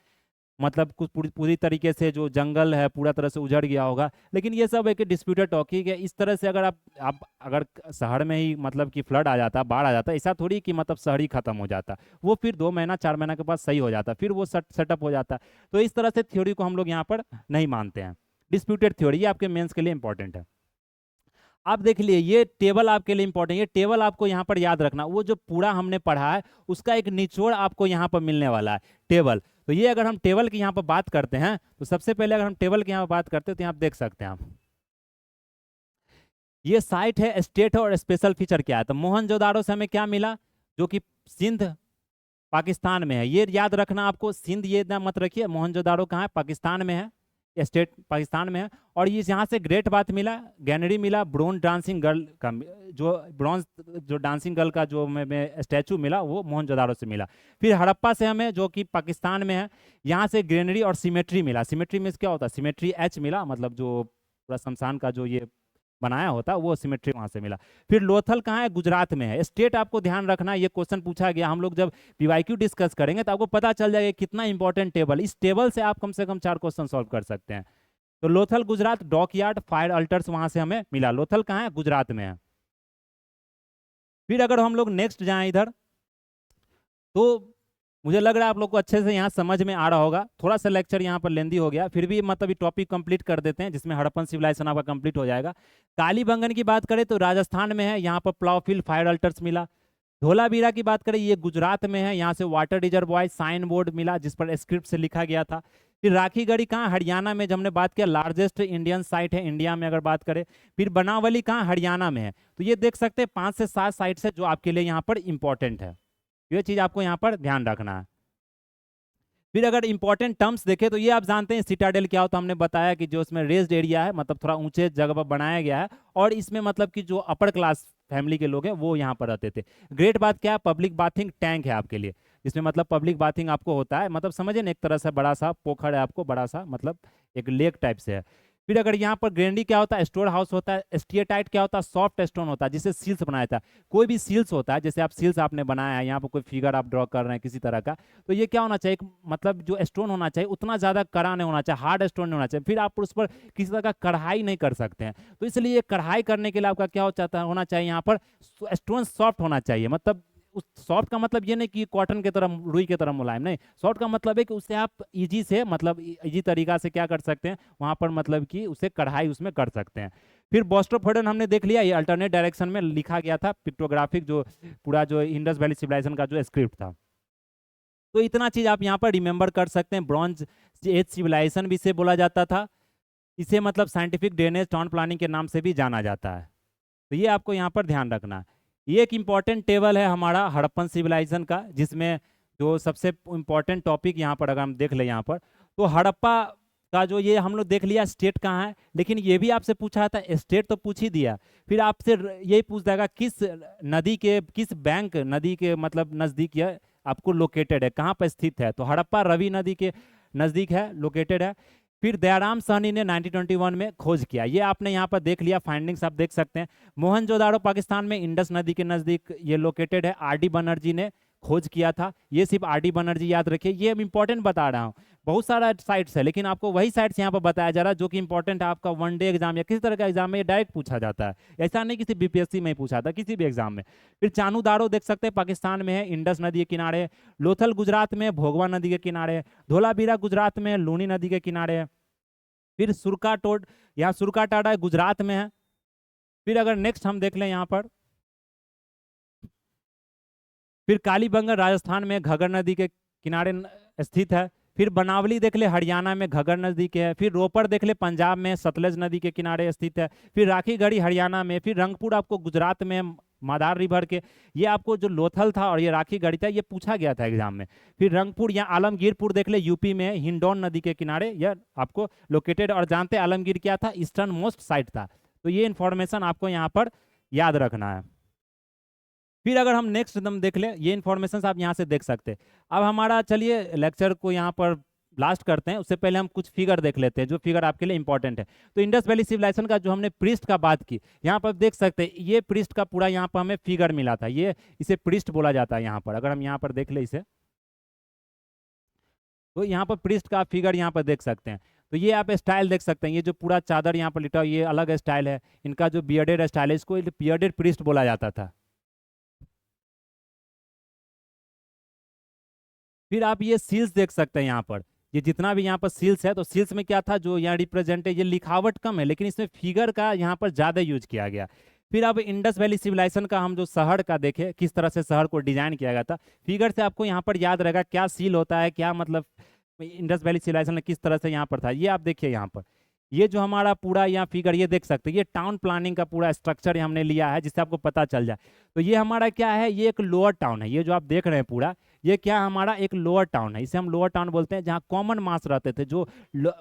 मतलब कुछ पूरी तरीके से जो जंगल है पूरा तरह से उजड़ गया होगा। लेकिन ये सब एक डिस्प्यूटेड टॉपिक है। इस तरह से अगर आप अगर शहर में ही मतलब कि फ्लड आ जाता, बाढ़ आ जाता, ऐसा थोड़ी कि मतलब शहर ही खत्म हो जाता, वो फिर 2 महीना 4 महीना के बाद सही हो जाता, फिर वो सेटअप हो जाता। तो इस तरह से थ्योरी को हम लोग यहाँ पर नहीं मानते हैं, डिस्प्यूटेड थ्योरी। ये आपके मेंस के लिए इंपॉर्टेंट है। आप देख लिए, ये टेबल आपके लिए इंपॉर्टेंट, ये टेबल आपको यहाँ पर याद रखना, वो जो पूरा हमने पढ़ा है उसका एक निचोड़ आपको यहाँ पर मिलने वाला है, टेबल। तो ये अगर हम टेबल की यहाँ पर बात करते हैं, तो सबसे पहले अगर हम टेबल की यहाँ पर बात करते हैं, तो यहाँ देख सकते हैं आप, ये साइट है, स्टेट है, और स्पेशल फीचर क्या है। तो मोहनजोदारो से हमें क्या मिला, जो कि सिंध पाकिस्तान में है, ये याद रखना आपको। सिंध ये इतना मत रखिए, मोहनजोदारो कहाँ है? पाकिस्तान में है, स्टेट पाकिस्तान में है। और ये यहाँ से ग्रेट बात मिला, गैनरी मिला, ब्रोंज डांसिंग गर्ल का, जो ब्रॉन्ज जो डांसिंग गर्ल का जो में स्टैचू मिला, वो मोहनजोदारो से मिला। फिर हड़प्पा से हमें, जो कि पाकिस्तान में है, यहाँ से ग्रेनरी और सिमेट्री मिला। सिमेट्री मीन्स क्या होता है? सिमेट्री एच मिला, मतलब जो पूरा शमशान का जो ये बनाया होता, वो सिमेट्री वहां से मिला। फिर लोथल कहाँ है? गुजरात में है। स्टेट आपको ध्यान रखना, ये क्वेश्चन पूछा गया, हम लोग जब पीवाईक्यू डिस्कस करेंगे तो आपको पता चल जाएगा कितना इंपॉर्टेंट टेबल। इस टेबल से आप कम से कम 4 क्वेश्चन सॉल्व कर सकते हैं। तो Lothal Gujarat, dockyard, fire altars वहां से हमें मिला। लोथल कहाँ है? गुजरात में है। फिर अगर हम लोग नेक्स्ट जाएं इधर, तो मुझे लग रहा है आप लोग को अच्छे से यहाँ समझ में आ रहा होगा। थोड़ा सा लेक्चर यहाँ पर लेंदी हो गया, फिर भी मतलब ये टॉपिक कंप्लीट कर देते हैं, जिसमें हड़प्पन सिविलाइजेशन आपका कंप्लीट हो जाएगा। कालीबंगन की बात करें तो राजस्थान में है, यहाँ पर प्लावफील्ड, फायर अल्टर्स मिला। धोलावीरा की बात करें, ये गुजरात में है, यहाँ से वाटर रिजर्वॉयर, साइन बोर्ड मिला जिस पर स्क्रिप्ट से लिखा गया था। फिर राखीगढ़ी कहाँ? हरियाणा में, जब हमने बात किया लार्जेस्ट इंडियन साइट है इंडिया में अगर बात करें। फिर बनावली कहाँ? हरियाणा में है। तो ये देख सकते हैं 5 से 7 साइट्स है जो आपके लिए यहाँ पर इंपॉर्टेंट है, ये चीज आपको यहाँ पर ध्यान रखना है। फिर अगर इंपॉर्टेंट टर्म्स देखें, तो ये आप जानते हैं सिटाडेल क्या होता है, हमने बताया कि जो इसमें रेस्ड एरिया है, मतलब थोड़ा ऊंचे जगह पर बनाया गया है, और इसमें मतलब कि जो अपर क्लास फैमिली के लोग हैं वो यहाँ पर रहते थे। ग्रेट बात क्या है? पब्लिक बाथिंग टैंक है आपके लिए, जिसमें मतलब पब्लिक बाथिंग आपको होता है, मतलब समझे ना, एक तरह से बड़ा सा पोखर है आपको, बड़ा सा मतलब एक लेक टाइप से है। फिर अगर यहाँ पर ग्रेनरी क्या होता है? स्टोर हाउस होता है। स्टीएटाइट क्या होता है? सॉफ्ट स्टोन होता है, जिसे सील्स बनाया था। कोई भी सील्स होता है, जैसे आप सील्स आपने बनाया है, यहाँ पर कोई फिगर आप ड्रॉ कर रहे हैं किसी तरह का, तो ये क्या होना चाहिए? मतलब जो स्टोन होना चाहिए उतना ज़्यादा कड़ा नहीं होना चाहिए, हार्ड स्टोन नहीं होना चाहिए। फिर आप उस पर किसी तरह का कढ़ाई नहीं कर सकते हैं, तो इसलिए कढ़ाई करने के लिए आपका क्या होना चाहिए? यहाँ पर स्टोन सॉफ्ट होना चाहिए। मतलब उस सॉफ्ट का मतलब ये नहीं कि कॉटन की तरह, रुई की तरह मुलायम, नहीं। सॉफ्ट का मतलब है कि उससे आप इजी से, मतलब इजी तरीका से क्या कर सकते हैं वहां पर, मतलब कि उसे कढ़ाई उसमें कर सकते हैं। फिर बोस्टोफोडन हमने देख लिया, ये अल्टरनेट डायरेक्शन में लिखा गया था, पिक्टोग्राफिक जो पूरा जो इंडस वैली सिविलाइजेशन का जो स्क्रिप्ट था। तो इतना चीज आप यहाँ पर रिमेंबर कर सकते हैं। ब्रॉन्ज एज सिविलाइजेशन भी इसे बोला जाता था, इसे मतलब साइंटिफिक ड्रेनेज टाउन प्लानिंग के नाम से भी जाना जाता है। तो ये आपको यहाँ पर ध्यान रखना है। ये एक इम्पॉर्टेंट टेबल है हमारा हड़प्पन सिविलाइजेशन का, जिसमें जो सबसे इम्पॉर्टेंट टॉपिक यहाँ पर अगर हम देख ले यहाँ पर, तो हड़प्पा का जो ये हम लोग देख लिया स्टेट कहाँ है, लेकिन ये भी आपसे पूछा था, स्टेट तो पूछ ही दिया, फिर आपसे यही पूछ जाएगा किस नदी के, किस बैंक नदी के मतलब नज़दीक है आपको लोकेटेड है, कहाँ पर स्थित है। तो हड़प्पा रवि नदी के नज़दीक है, लोकेटेड है। फिर दयाराम साहनी ने 1921 में खोज किया। ये आपने यहाँ पर देख लिया, फाइंडिंग्स आप देख सकते हैं। मोहनजोदाड़ो पाकिस्तान में इंडस नदी के नज़दीक ये लोकेटेड है। आर.डी. बनर्जी ने खोज किया था। ये सिर्फ आर.डी. बनर्जी याद रखिए, ये इंपॉर्टेंट बता रहा हूँ। बहुत सारा साइट्स है लेकिन आपको वही साइट्स यहाँ पर बताया जा रहा है जो कि इंपॉर्टेंट है। आपका वनडे एग्जाम या किसी तरह का एग्जाम में ये डायरेक्ट पूछा जाता है, ऐसा नहीं किसी बीपीएससी में ही पूछा था, किसी भी एग्जाम में। फिर चानू दारो देख सकते हैं, पाकिस्तान में है, इंडस नदी के किनारे। लोथल गुजरात में, भोगवा नदी के किनारे। धोलावीरा गुजरात में, लूनी नदी के किनारे। फिर सुरकाटोड, यहाँ सुरकाटाडा गुजरात में है। फिर अगर नेक्स्ट हम देख लें यहाँ पर, फिर कालीबंगन राजस्थान में घगर नदी के किनारे स्थित है। फिर बनावली देख ले, हरियाणा में घगर नदी के है। फिर रोपड़ देख ले, पंजाब में सतलज नदी के किनारे स्थित है। फिर राखीगढ़ी हरियाणा में। फिर रंगपुर आपको गुजरात में, मादार रिवर के। ये आपको जो लोथल था और ये राखीगढ़ी था, ये पूछा गया था एग्जाम में। फिर रंगपुर या आलमगीरपुर देख ले, यूपी में हिंडौन नदी के किनारे यह आपको लोकेटेड। और जानते आलमगीर क्या था? ईस्टर्न मोस्ट साइट था। तो ये इंफॉर्मेशन आपको यहाँ पर याद रखना है। फिर अगर हम नेक्स्ट एकदम देख लें, ये इन्फॉर्मेशन आप यहाँ से देख सकते हैं। अब हमारा चलिए लेक्चर को यहाँ पर लास्ट करते हैं, उससे पहले हम कुछ फिगर देख लेते हैं जो फिगर आपके लिए इंपॉर्टेंट है। तो इंडस वैली सिविलाइजेशन का जो हमने पृष्ठ का बात की, यहाँ पर देख सकते हैं ये पृष्ठ का पूरा यहाँ पर हमें फिगर मिला था। ये इसे पृष्ठ बोला जाता है यहाँ पर। अगर हम यहाँ पर देख ले इसे, तो यहाँ पर पृष्ठ का फिगर यहाँ पर देख सकते हैं। तो ये आप स्टाइल देख सकते हैं, ये जो पूरा चादर यहाँ पर लिटा, ये अलग स्टाइल है। इनका जो बियर्डेड स्टाइल है, इसको बियर्डेड पृष्ठ बोला जाता था। फिर आप ये सील्स देख सकते हैं यहाँ पर, ये जितना भी यहाँ पर सील्स है, तो सील्स में क्या था जो यहाँ रिप्रेजेंट है, ये लिखावट कम है लेकिन इसमें फिगर का यहाँ पर ज़्यादा यूज किया गया। फिर अब इंडस वैली सिविलाइजेशन का हम जो शहर का देखें, किस तरह से शहर को डिजाइन किया गया था, फिगर से आपको यहाँ पर याद रहेगा क्या सील होता है, क्या मतलब इंडस वैली सिविलाइजेशन में किस तरह से यहाँ पर था। ये आप देखिए यहाँ पर, ये जो हमारा पूरा यहाँ फिगर ये देख सकते हैं, ये टाउन प्लानिंग का पूरा स्ट्रक्चर हमने लिया है जिससे आपको पता चल जाए। तो ये हमारा क्या है, ये एक लोअर टाउन है। ये जो आप देख रहे हैं पूरा, ये क्या हमारा एक लोअर टाउन है, इसे हम लोअर टाउन बोलते हैं, जहाँ कॉमन मास रहते थे, जो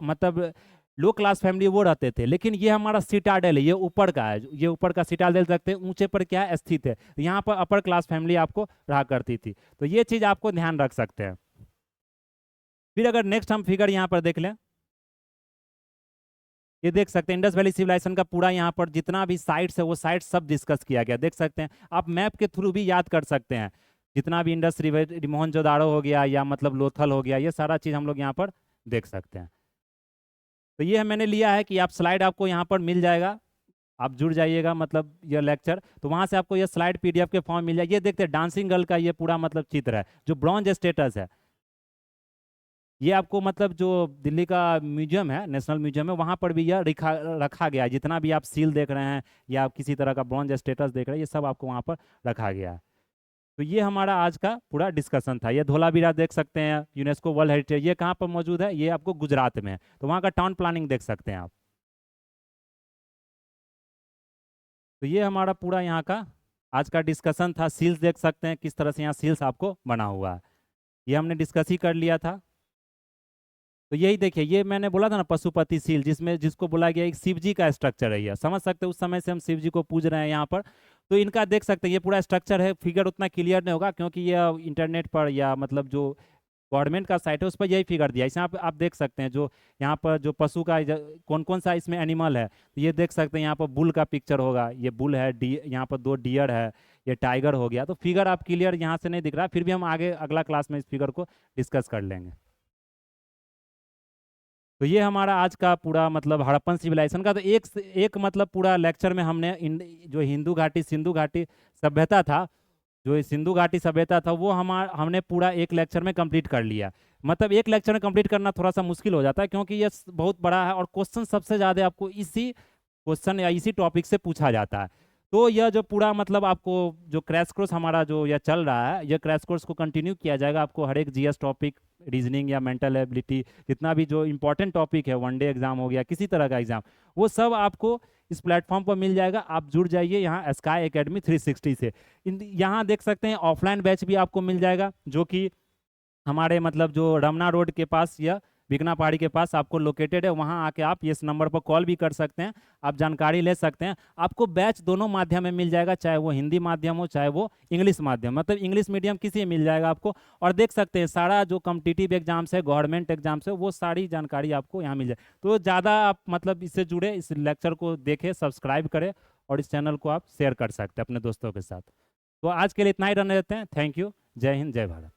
मतलब लो क्लास फैमिली वो रहते थे। लेकिन ये हमारा सिटाडेल है, ये ऊपर का है, ये ऊपर का सिटाडेल सकते हैं, ऊंचे पर क्या है स्थित है। यहाँ पर अपर क्लास फैमिली आपको रहा करती थी। तो ये चीज़ आपको ध्यान रख सकते हैं। फिर अगर नेक्स्ट हम फिगर यहाँ पर देख लें, ये देख सकते हैं इंडस वैली सिविलाइजेशन का पूरा यहाँ पर जितना भी साइट्स है वो साइट्स सब डिस्कस किया गया, देख सकते हैं। आप मैप के थ्रू भी याद कर सकते हैं, जितना भी इंडस रिवर, मोहनजोदाड़ो हो गया या मतलब लोथल हो गया, ये सारा चीज़ हम लोग यहाँ पर देख सकते हैं। तो ये मैंने लिया है कि आप स्लाइड आपको यहाँ पर मिल जाएगा, आप जुड़ जाइएगा मतलब ये लेक्चर, तो वहाँ से आपको ये स्लाइड पीडीएफ के फॉर्म मिल जाएगी। ये देखते हैं डांसिंग गर्ल का ये पूरा मतलब चित्र है जो ब्रॉन्ज स्टेटस है। ये आपको मतलब जो दिल्ली का म्यूजियम है, नेशनल म्यूजियम है, वहाँ पर भी यह रखा गया है। जितना भी आप सील देख रहे हैं या आप किसी तरह का ब्रॉन्ज स्टेटस देख रहे हैं, ये सब आपको वहाँ पर रखा गया है। तो ये हमारा आज का पूरा डिस्कशन था। ये धोलावीरा देख सकते हैं, यूनेस्को वर्ल्ड हेरिटेज, ये कहाँ पर मौजूद है, ये आपको गुजरात में है। तो वहाँ का टाउन प्लानिंग देख सकते हैं आप। तो ये हमारा पूरा यहाँ का आज का डिस्कशन था। सील्स देख सकते हैं किस तरह से यहाँ सील्स आपको बना हुआ है, ये हमने डिस्कस ही कर लिया था। तो यही देखिए, ये मैंने बोला था ना पशुपति सील, जिसको बोला गया एक शिव जी का स्ट्रक्चर है। ये समझ सकते हैं उस समय से हम शिव जी को पूज रहे हैं यहाँ पर। तो इनका देख सकते हैं ये पूरा स्ट्रक्चर है। फिगर उतना क्लियर नहीं होगा क्योंकि ये इंटरनेट पर या मतलब जो गवर्नमेंट का साइट है उस पर यही फिगर दिया है। इसमें आप देख सकते हैं जो यहाँ पर जो पशु का कौन कौन सा इसमें एनिमल है, तो ये देख सकते हैं यहाँ पर बुल का पिक्चर होगा, ये बुल है, यहाँ पर 2 डियर है, ये टाइगर हो गया। तो फिगर आप क्लियर यहाँ से नहीं दिख रहा, फिर भी हम आगे अगला क्लास में इस फिगर को डिस्कस कर लेंगे। तो ये हमारा आज का पूरा मतलब हड़प्पन सिविलाइजेशन का। तो एक मतलब पूरा लेक्चर में हमने जो हिंदू घाटी सिंधु घाटी सभ्यता था, जो सिंधु घाटी सभ्यता था, वो हमने पूरा एक लेक्चर में कंप्लीट कर लिया। मतलब एक लेक्चर में कंप्लीट करना थोड़ा सा मुश्किल हो जाता है क्योंकि ये बहुत बड़ा है और क्वेश्चन सबसे ज़्यादा आपको इसी क्वेश्चन या इसी टॉपिक से पूछा जाता है। तो यह जो पूरा मतलब आपको जो क्रैश कोर्स हमारा जो यह चल रहा है, यह क्रैश कोर्स को कंटिन्यू किया जाएगा। आपको हर एक जीएस टॉपिक, रीजनिंग या मेंटल एबिलिटी, जितना भी जो इंपॉर्टेंट टॉपिक है, वनडे एग्जाम हो गया, किसी तरह का एग्जाम, वो सब आपको इस प्लेटफॉर्म पर मिल जाएगा। आप जुड़ जाइए यहाँ स्काई एकेडमी 360 से। यहाँ देख सकते हैं ऑफलाइन बैच भी आपको मिल जाएगा, जो कि हमारे मतलब जो रमना रोड के पास यह बिकना पहाड़ी के पास आपको लोकेटेड है, वहाँ आके आप इस नंबर पर कॉल भी कर सकते हैं, आप जानकारी ले सकते हैं। आपको बैच दोनों माध्यम में मिल जाएगा, चाहे वो हिंदी माध्यम हो चाहे वो इंग्लिश माध्यम, मतलब इंग्लिश मीडियम किसी में मिल जाएगा आपको। और देख सकते हैं सारा जो कॉम्पिटिटिव एग्जाम्स है, गवर्नमेंट एग्जाम्स है, वो सारी जानकारी आपको यहाँ मिल जाए। तो ज़्यादा आप मतलब इससे जुड़े, इस लेक्चर को देखें, सब्सक्राइब करें और इस चैनल को आप शेयर कर सकते हैं अपने दोस्तों के साथ। तो आज के लिए इतना ही रहने देते हैं। Thank you. जय हिंद, जय भारत।